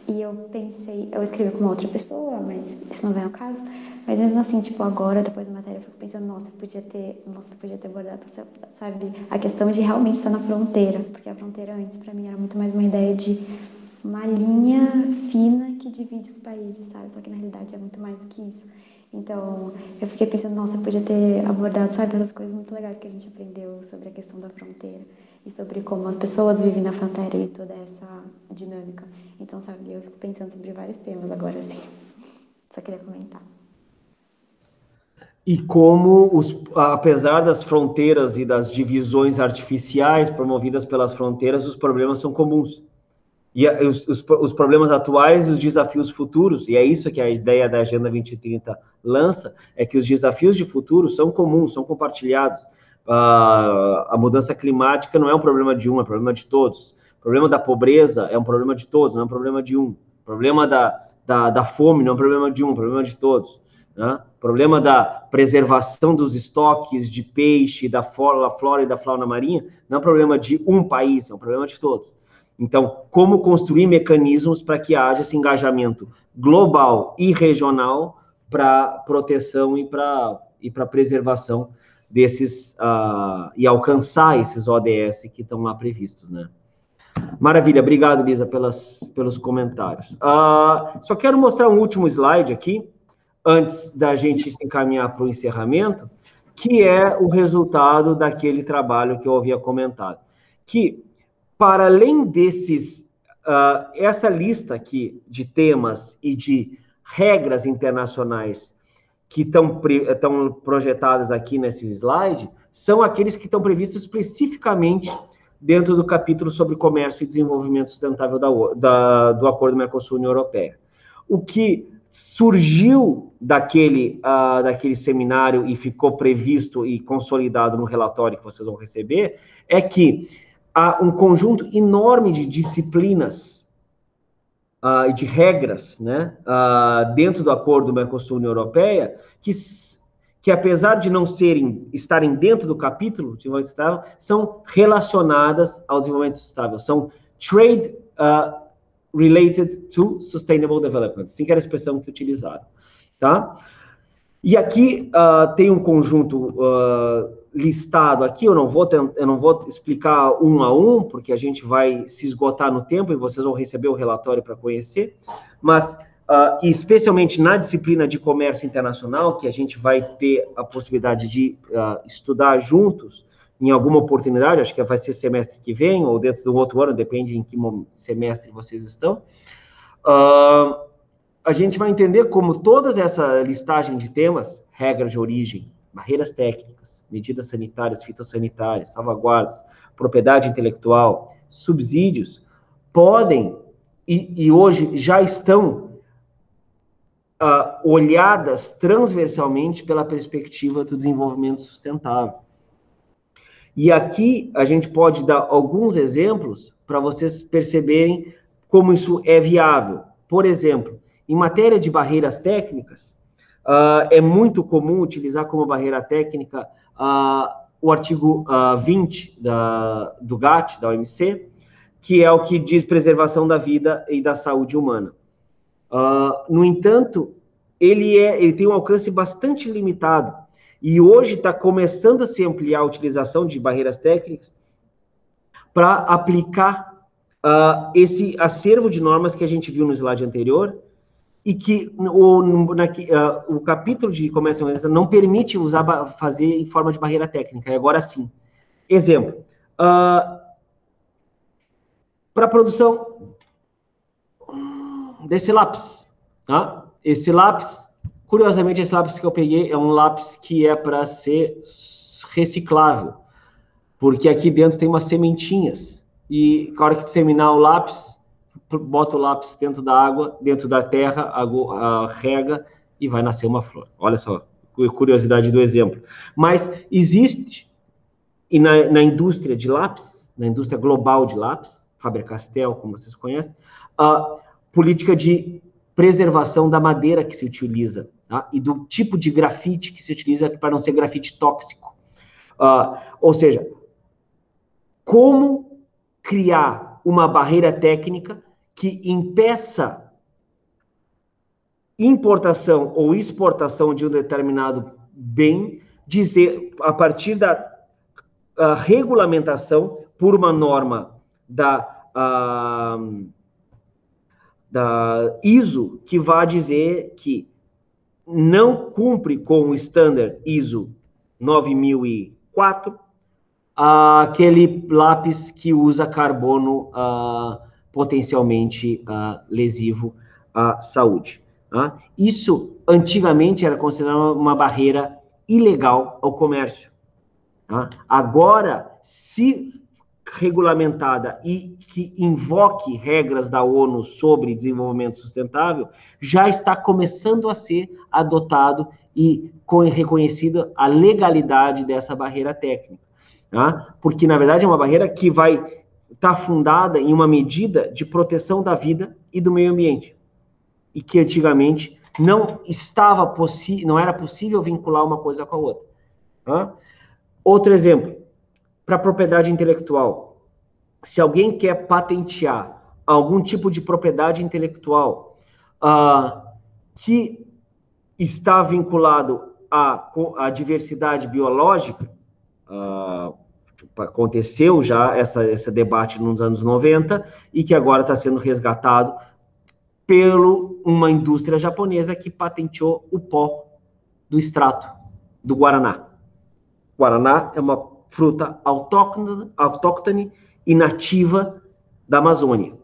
E eu pensei, eu escrevi com uma outra pessoa, mas isso não vem ao caso. Mas mesmo assim, tipo, agora, depois da matéria, eu fico pensando, nossa, podia ter abordado, sabe, a questão de realmente estar na fronteira. Porque a fronteira antes, pra mim, era muito mais uma ideia de uma linha fina que divide os países, sabe? Só que na realidade é muito mais do que isso. Então, eu fiquei pensando, nossa, podia ter abordado, sabe, essas coisas muito legais que a gente aprendeu sobre a questão da fronteira e sobre como as pessoas vivem na fronteira e toda essa dinâmica. Então, sabe, eu fico pensando sobre vários temas agora, assim. Só queria comentar. E como, apesar das fronteiras e das divisões artificiais promovidas pelas fronteiras, os problemas são comuns. E os problemas atuais e os desafios futuros, e é isso que a ideia da Agenda 2030 lança, é que os desafios de futuro são comuns, são compartilhados. A mudança climática não é um problema de um, é um problema de todos. O problema da pobreza é um problema de todos, não é um problema de um. O problema da fome não é um problema de um, é um problema de todos. Né? O problema da preservação dos estoques de peixe, da flora e da fauna marinha, não é um problema de um país, é um problema de todos. Então, como construir mecanismos para que haja esse engajamento global e regional para proteção e para preservação desses, e alcançar esses ODS que estão lá previstos, né? Maravilha, obrigado, Lisa, pelos comentários. Só quero mostrar um último slide aqui, antes da gente se encaminhar para o encerramento, que é o resultado daquele trabalho que eu havia comentado. Que, para além desses, essa lista aqui de temas e de regras internacionais que estão projetadas aqui nesse slide, são aqueles que estão previstos especificamente dentro do capítulo sobre comércio e desenvolvimento sustentável do Acordo Mercosul-União Europeia. O que surgiu daquele seminário e ficou previsto e consolidado no relatório que vocês vão receber é que há um conjunto enorme de disciplinas e de regras, né, dentro do Acordo Mercosul-União Europeia que apesar de não estarem dentro do capítulo de desenvolvimento sustentável, são relacionadas ao desenvolvimento sustentável. São trade related to sustainable development. Assim que era a expressão que utilizaram. Tá? E aqui tem um conjunto listado aqui, eu não vou explicar um a um, porque a gente vai se esgotar no tempo e vocês vão receber o relatório para conhecer, mas especialmente na disciplina de comércio internacional, que a gente vai ter a possibilidade de estudar juntos em alguma oportunidade, acho que vai ser semestre que vem, ou dentro do outro ano, depende em que semestre vocês estão, a gente vai entender como toda essa listagem de temas, regras de origem, barreiras técnicas, medidas sanitárias, fitossanitárias, salvaguardas, propriedade intelectual, subsídios, podem, e hoje já estão olhadas transversalmente pela perspectiva do desenvolvimento sustentável. E aqui a gente pode dar alguns exemplos para vocês perceberem como isso é viável. Por exemplo, em matéria de barreiras técnicas, é muito comum utilizar como barreira técnica o artigo 20 do GATT, da OMC, que é o que diz preservação da vida e da saúde humana. No entanto, ele tem um alcance bastante limitado, e hoje está começando a se ampliar a utilização de barreiras técnicas para aplicar esse acervo de normas que a gente viu no slide anterior, e que o capítulo de comércio internacional não permite fazer em forma de barreira técnica, e agora sim. Exemplo, para a produção desse lápis, tá? Esse lápis, curiosamente, esse lápis que eu peguei é um lápis que é para ser reciclável, porque aqui dentro tem umas sementinhas, e na hora que tu terminar o lápis, bota o lápis dentro da água, dentro da terra, rega e vai nascer uma flor. Olha só, curiosidade do exemplo. Mas existe, e na indústria de lápis, na indústria global de lápis, Faber-Castell, como vocês conhecem, a política de preservação da madeira que se utiliza, tá? E do tipo de grafite que se utiliza para não ser grafite tóxico. Ou seja, como criar uma barreira técnica que impeça importação ou exportação de um determinado bem, a partir da regulamentação por uma norma da ISO, que vai dizer que não cumpre com o standard ISO 9004, aquele lápis que usa carbono potencialmente lesivo à saúde. Tá? Isso, antigamente, era considerado uma barreira ilegal ao comércio. Tá? Agora, se regulamentada e que invoque regras da ONU sobre desenvolvimento sustentável, já está começando a ser adotado e reconhecida a legalidade dessa barreira técnica. Tá? Porque, na verdade, é uma barreira que vai estar fundada em uma medida de proteção da vida e do meio ambiente, e que antigamente não era possível vincular uma coisa com a outra. Tá? Outro exemplo, para a propriedade intelectual. Se alguém quer patentear algum tipo de propriedade intelectual que está vinculado à diversidade biológica, aconteceu já esse debate nos anos 90 e que agora está sendo resgatado uma indústria japonesa que patenteou o pó do extrato do guaraná. Guaraná é uma fruta autóctone e nativa da Amazônia.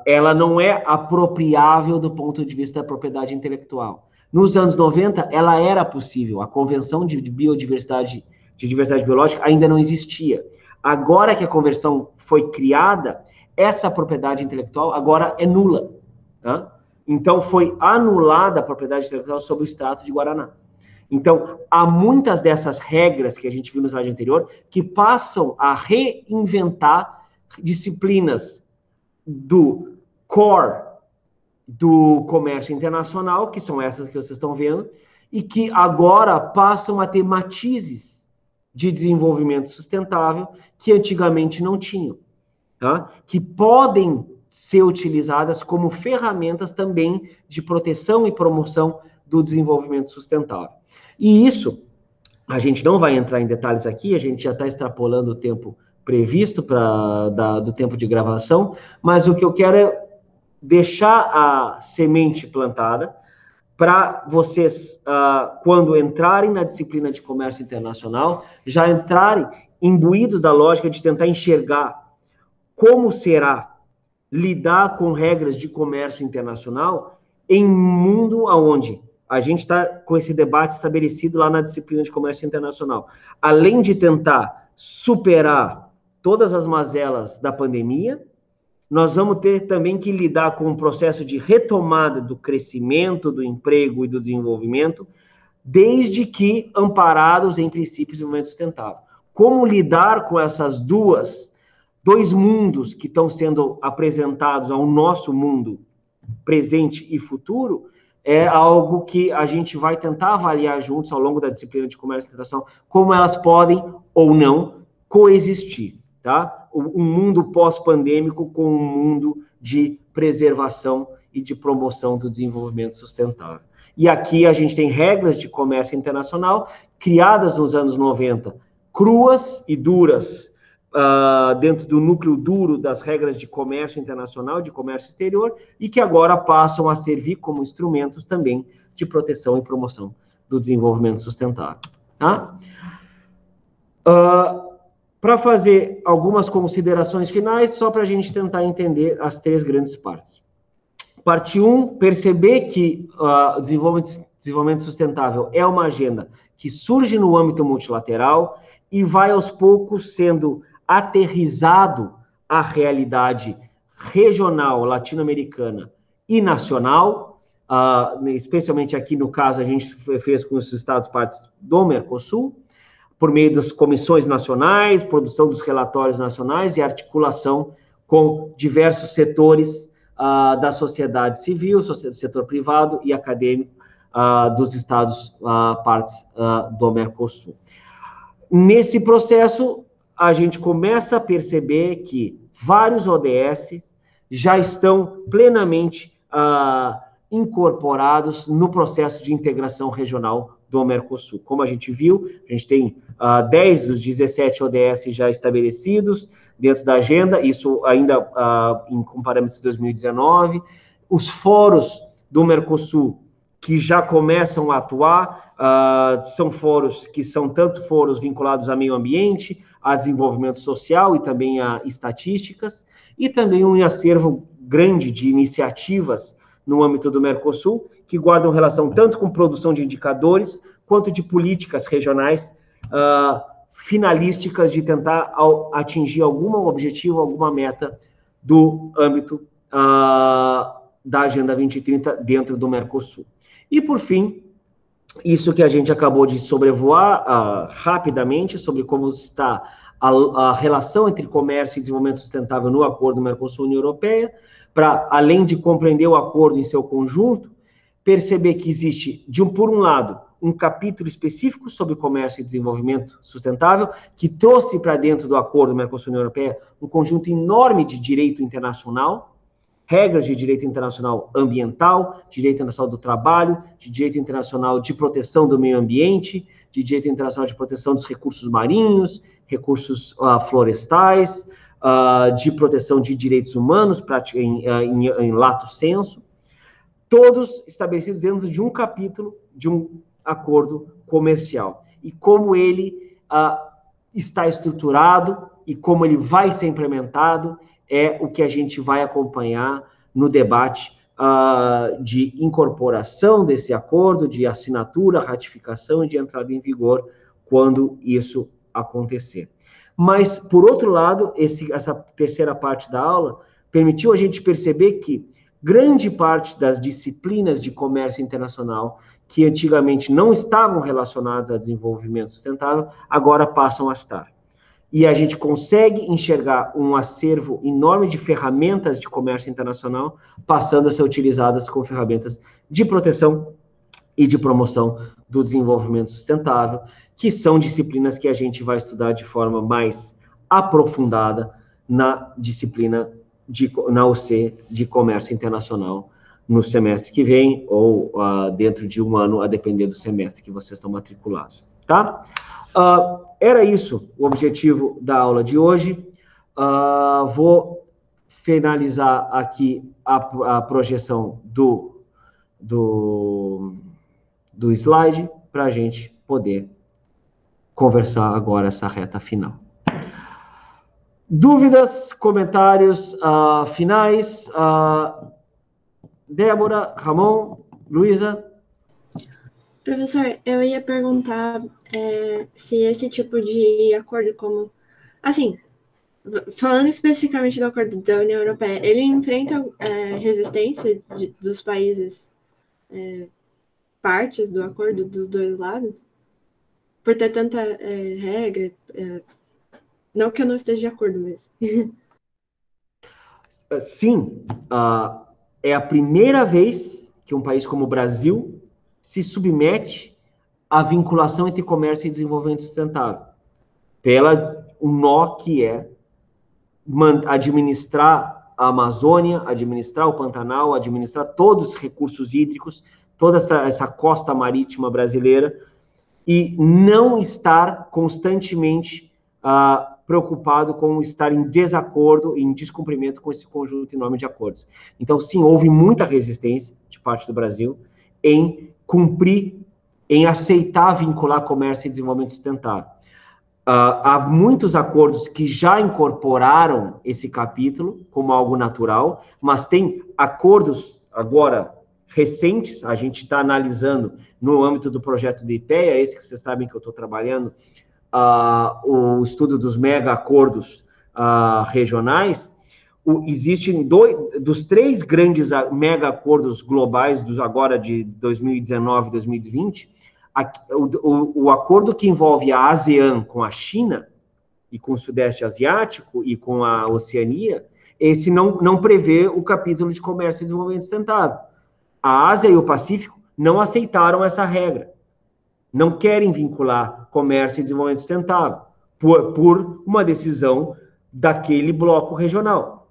Ela não é apropriável do ponto de vista da propriedade intelectual. Nos anos 90, ela era possível. A Convenção de Biodiversidade, de Diversidade Biológica ainda não existia. Agora que a convenção foi criada, essa propriedade intelectual agora é nula. Tá? Então, foi anulada a propriedade intelectual sobre o extrato de guaraná. Então, há muitas dessas regras que a gente viu no slide anterior que passam a reinventar disciplinas do core do comércio internacional, que são essas que vocês estão vendo, e que agora passam a ter matizes de desenvolvimento sustentável que antigamente não tinham, tá? Que podem ser utilizadas como ferramentas também de proteção e promoção do desenvolvimento sustentável. E isso, a gente não vai entrar em detalhes aqui, a gente já está extrapolando o tempo previsto do tempo de gravação, mas o que eu quero é deixar a semente plantada para vocês, quando entrarem na disciplina de comércio internacional, já entrarem imbuídos da lógica de tentar enxergar como será lidar com regras de comércio internacional em um mundo onde a gente está com esse debate estabelecido lá na disciplina de comércio internacional. Além de tentar superar todas as mazelas da pandemia, nós vamos ter também que lidar com um processo de retomada do crescimento, do emprego e do desenvolvimento, desde que amparados em princípios de desenvolvimento sustentável. Como lidar com essas dois mundos que estão sendo apresentados ao nosso mundo presente e futuro, é algo que a gente vai tentar avaliar juntos ao longo da disciplina de comércio internacional, como elas podem ou não coexistir, tá? Um mundo pós-pandêmico com um mundo de preservação e de promoção do desenvolvimento sustentável. E aqui a gente tem regras de comércio internacional criadas nos anos 90, cruas e duras, dentro do núcleo duro das regras de comércio internacional, de comércio exterior, e que agora passam a servir como instrumentos também de proteção e promoção do desenvolvimento sustentável. Tá? Para fazer algumas considerações finais, só para a gente tentar entender as três grandes partes. Parte 1, perceber que o desenvolvimento sustentável é uma agenda que surge no âmbito multilateral e vai aos poucos sendo aterrizado à realidade regional, latino-americana e nacional, especialmente aqui no caso a gente fez com os Estados partes do Mercosul, por meio das comissões nacionais, produção dos relatórios nacionais e articulação com diversos setores da sociedade civil, setor privado e acadêmico dos Estados partes do Mercosul. Nesse processo, a gente começa a perceber que vários ODS já estão plenamente incorporados no processo de integração regional do Mercosul. Como a gente viu, a gente tem 10 dos 17 ODS já estabelecidos dentro da agenda, isso ainda com parâmetros de 2019. Os fóruns do Mercosul que já começam a atuar, são fóruns que são tanto fóruns vinculados a meio ambiente, a desenvolvimento social e também a estatísticas, e também um acervo grande de iniciativas no âmbito do Mercosul, que guardam relação tanto com produção de indicadores, quanto de políticas regionais finalísticas de tentar atingir algum objetivo, alguma meta do âmbito da Agenda 2030 dentro do Mercosul. E, por fim, isso que a gente acabou de sobrevoar rapidamente sobre como está a relação entre comércio e desenvolvimento sustentável no acordo Mercosul-União Europeia, para, além de compreender o acordo em seu conjunto, perceber que existe, por um lado, um capítulo específico sobre comércio e desenvolvimento sustentável, que trouxe para dentro do acordo Mercosul-União Europeia um conjunto enorme de direito internacional, regras de direito internacional ambiental, direito internacional do trabalho, de direito internacional de proteção do meio ambiente, de direito internacional de proteção dos recursos marinhos, recursos florestais, de proteção de direitos humanos em lato sensu, todos estabelecidos dentro de um capítulo de um acordo comercial. E como ele está estruturado e como ele vai ser implementado é o que a gente vai acompanhar no debate de incorporação desse acordo, de assinatura, ratificação e de entrada em vigor, quando isso acontecer. Mas, por outro lado, essa terceira parte da aula permitiu a gente perceber que grande parte das disciplinas de comércio internacional, que antigamente não estavam relacionadas a desenvolvimento sustentável, agora passam a estar. E a gente consegue enxergar um acervo enorme de ferramentas de comércio internacional passando a ser utilizadas como ferramentas de proteção e de promoção do desenvolvimento sustentável, que são disciplinas que a gente vai estudar de forma mais aprofundada na disciplina na UC de Comércio Internacional no semestre que vem, ou dentro de um ano, a depender do semestre que vocês estão matriculados, tá? Era isso o objetivo da aula de hoje. Vou finalizar aqui a projeção do slide para a gente poder conversar agora essa reta final. Dúvidas, comentários finais? Débora, Ramon, Luísa? Professor, eu ia perguntar se esse tipo de acordo como... Assim, falando especificamente do acordo da União Europeia, ele enfrenta resistência dos países partes do acordo dos dois lados? Por ter tanta regra? Não que eu não esteja de acordo, mas... Sim, é a primeira vez que um país como o Brasil se submete à vinculação entre comércio e desenvolvimento sustentável, pela o nó que é administrar a Amazônia, administrar o Pantanal, administrar todos os recursos hídricos, toda essa costa marítima brasileira, e não estar constantemente preocupado com estar em desacordo, em descumprimento com esse conjunto enorme de acordos. Então, sim, houve muita resistência de parte do Brasil em cumprir, em aceitar vincular comércio e desenvolvimento sustentável. Há muitos acordos que já incorporaram esse capítulo como algo natural, mas tem acordos agora recentes, a gente está analisando no âmbito do projeto de IPEA, esse que vocês sabem que eu estou trabalhando, o estudo dos mega acordos regionais. Existem dos 3 grandes mega acordos globais agora de 2019 e 2020, o acordo que envolve a ASEAN com a China e com o Sudeste Asiático e com a Oceania, esse não prevê o capítulo de comércio e desenvolvimento sustentável. A Ásia e o Pacífico não aceitaram essa regra. Não querem vincular comércio e desenvolvimento sustentável por uma decisão daquele bloco regional.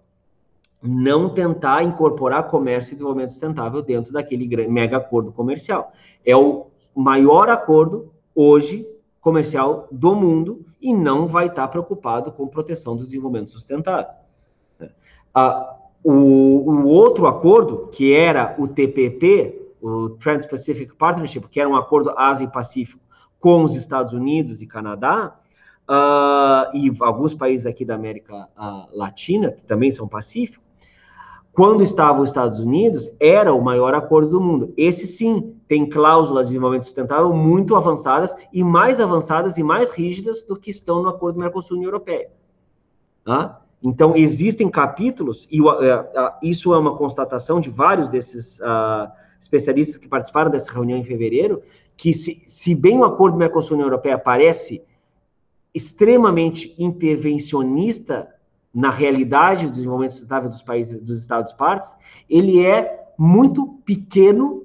Não tentar incorporar comércio e desenvolvimento sustentável dentro daquele mega acordo comercial. É o maior acordo hoje comercial do mundo e não vai estar preocupado com proteção do desenvolvimento sustentável. O outro acordo, que era o TPP, o Trans-Pacific Partnership, que era um acordo Ásia e Pacífico com os Estados Unidos e Canadá, e alguns países aqui da América Latina, que também são pacíficos, quando estavam os Estados Unidos, era o maior acordo do mundo. Esse, sim, tem cláusulas de desenvolvimento sustentável muito avançadas e mais rígidas do que estão no acordo Mercosul-União Europeia. Então, existem capítulos, e isso é uma constatação de vários desses especialistas que participaram dessa reunião em fevereiro, que se bem o acordo Mercosul-União Europeia parece extremamente intervencionista na realidade do desenvolvimento sustentável dos países, dos Estados-partes, ele é muito pequeno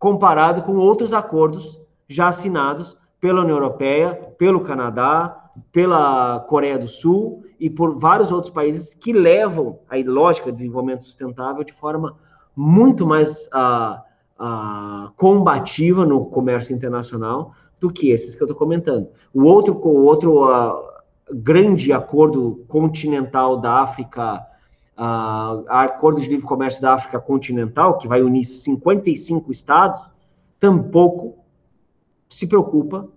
comparado com outros acordos já assinados pela União Europeia, pelo Canadá, pela Coreia do Sul e por vários outros países que levam a lógica de desenvolvimento sustentável de forma muito mais combativa no comércio internacional do que esses que eu estou comentando. O outro grande acordo continental da África, acordo de livre comércio da África continental, que vai unir 55 estados, tampouco se preocupa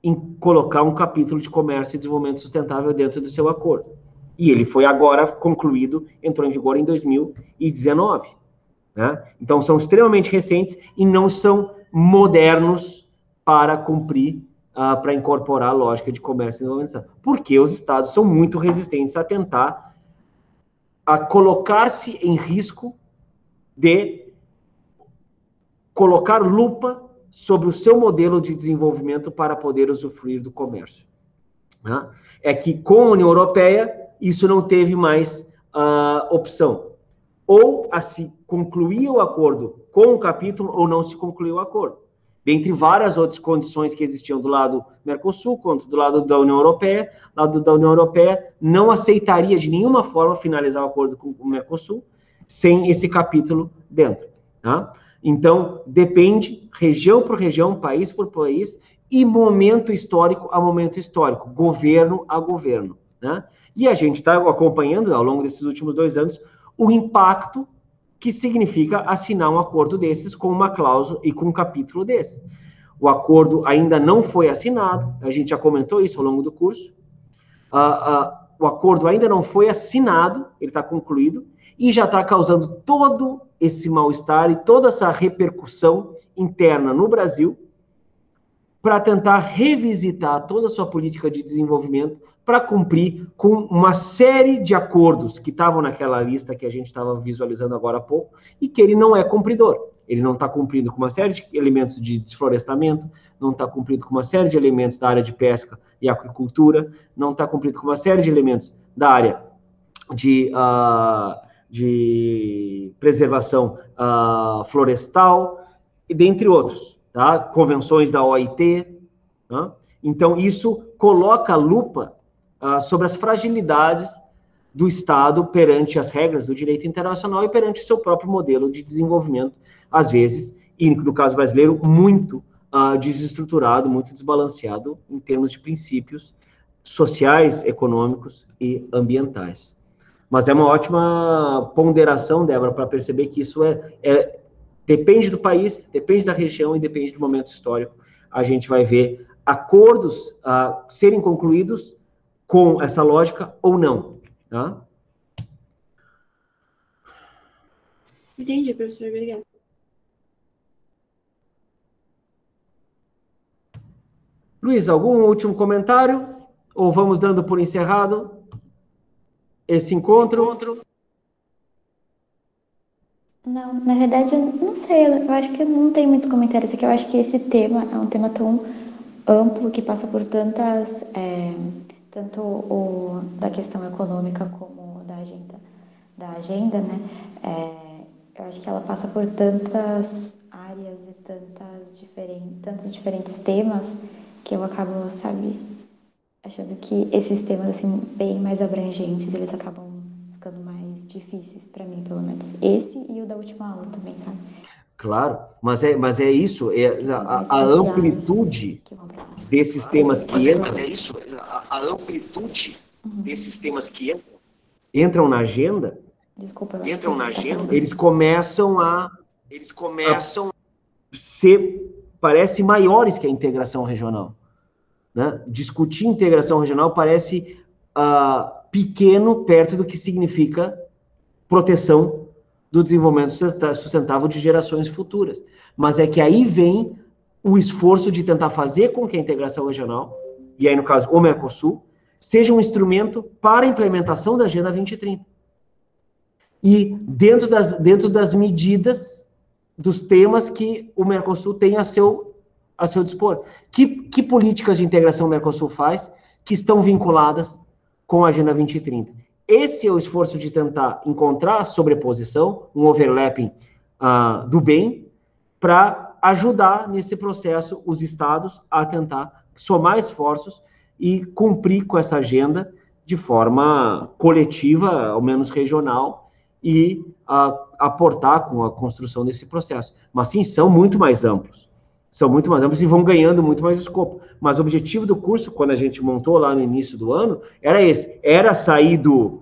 em colocar um capítulo de comércio e desenvolvimento sustentável dentro do seu acordo. E ele foi agora concluído, entrou em vigor em 2019. Né? Então, são extremamente recentes e não são modernos para cumprir, para incorporar a lógica de comércio e desenvolvimento. Porque os estados são muito resistentes a tentar colocar-se em risco de colocar lupa sobre o seu modelo de desenvolvimento para poder usufruir do comércio. Né? É que com a União Europeia, isso não teve mais opção. Ou concluía o acordo com o capítulo ou não se concluía o acordo. Dentre várias outras condições que existiam do lado Mercosul, quanto do lado da União Europeia, o lado da União Europeia não aceitaria de nenhuma forma finalizar o acordo com o Mercosul sem esse capítulo dentro. Tá? Então, depende, região por região, país por país, e momento histórico a momento histórico, governo a governo. Né? E a gente está acompanhando, ao longo desses últimos 2 anos, o impacto que significa assinar um acordo desses com uma cláusula e com um capítulo desses. O acordo ainda não foi assinado, a gente já comentou isso ao longo do curso. O acordo ainda não foi assinado, ele está concluído, e já está causando todo esse mal-estar e toda essa repercussão interna no Brasil para tentar revisitar toda a sua política de desenvolvimento para cumprir com uma série de acordos que estavam naquela lista que a gente estava visualizando agora há pouco, e que ele não é cumpridor. Ele não está cumprindo com uma série de elementos de desflorestamento, não está cumprindo com uma série de elementos da área de pesca e aquicultura, não está cumprindo com uma série de elementos da área de preservação florestal, e dentre outros, tá? Convenções da OIT. Tá? Então, isso coloca a lupa sobre as fragilidades do Estado perante as regras do direito internacional e perante o seu próprio modelo de desenvolvimento, às vezes, e no caso brasileiro, muito desestruturado, muito desbalanceado em termos de princípios sociais, econômicos e ambientais. Mas é uma ótima ponderação, Débora, para perceber que isso depende do país, depende da região e depende do momento histórico. A gente vai ver acordos serem concluídos com essa lógica ou não. Tá? Entendi, professor. Obrigada. Luiz, algum último comentário? Ou vamos dando por encerrado esse encontro? Não, na verdade, eu não sei, eu acho que não tem muitos comentários aqui. Eu acho que esse tema é um tema tão amplo que passa por tantas, tanto da questão econômica como da agenda, né? Eu acho que ela passa por tantas áreas e tantos diferentes temas que eu acabo, sabe, achando que esses temas, assim, bem mais abrangentes, eles acabam ficando mais difíceis para mim, pelo menos. Esse e o da última aula também, sabe? Claro, mas é isso, a amplitude desses temas que entram. Mas é isso, a amplitude desses temas que entram na agenda. Desculpa, eles começam a ser, parece, maiores que a integração regional. Né? Discutir integração regional parece pequeno perto do que significa proteção do desenvolvimento sustentável de gerações futuras. Mas é que aí vem o esforço de tentar fazer com que a integração regional, e aí no caso o Mercosul, seja um instrumento para a implementação da Agenda 2030. E dentro das medidas, dos temas que o Mercosul tem a seu dispor. Que políticas de integração o Mercosul faz que estão vinculadas com a Agenda 2030? Esse é o esforço de tentar encontrar a sobreposição, um overlapping do bem, para ajudar nesse processo os estados a tentar somar esforços e cumprir com essa agenda de forma coletiva, ao menos regional, e aportar com a construção desse processo. Mas sim, são muito mais amplos. São muito mais amplos e vão ganhando muito mais escopo. Mas o objetivo do curso, quando a gente montou lá no início do ano, era esse. Era sair do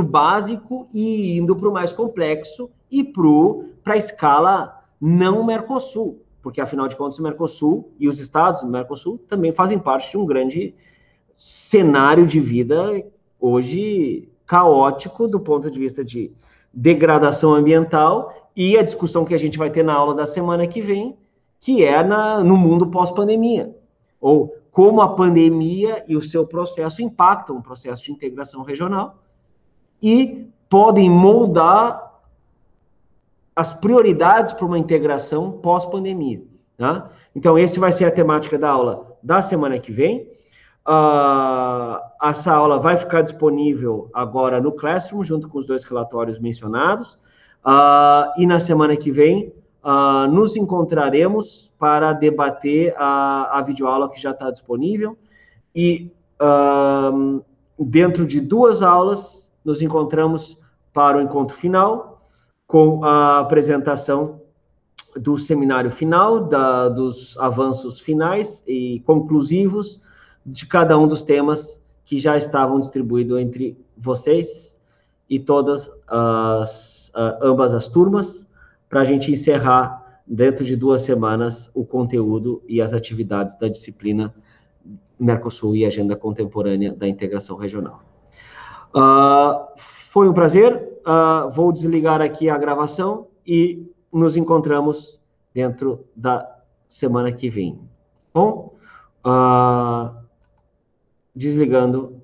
básico e indo para o mais complexo e para a escala não Mercosul. Porque, afinal de contas, o Mercosul e os estados do Mercosul também fazem parte de um grande cenário de vida hoje caótico do ponto de vista de degradação ambiental, e a discussão que a gente vai ter na aula da semana que vem, que é no mundo pós-pandemia, ou como a pandemia e o seu processo impactam o processo de integração regional e podem moldar as prioridades para uma integração pós-pandemia. Tá? Então, esse vai ser a temática da aula da semana que vem. Essa aula vai ficar disponível agora no Classroom, junto com os 2 relatórios mencionados. E na semana que vem, nos encontraremos para debater a videoaula que já está disponível. E dentro de 2 aulas, nos encontramos para o encontro final, com a apresentação do seminário final, dos avanços finais e conclusivos de cada um dos temas que já estavam distribuídos entre vocês e todas ambas as turmas, para a gente encerrar, dentro de 2 semanas, o conteúdo e as atividades da disciplina Mercosul e Agenda Contemporânea da Integração Regional. Foi um prazer, vou desligar aqui a gravação e nos encontramos dentro da semana que vem. Bom, desligando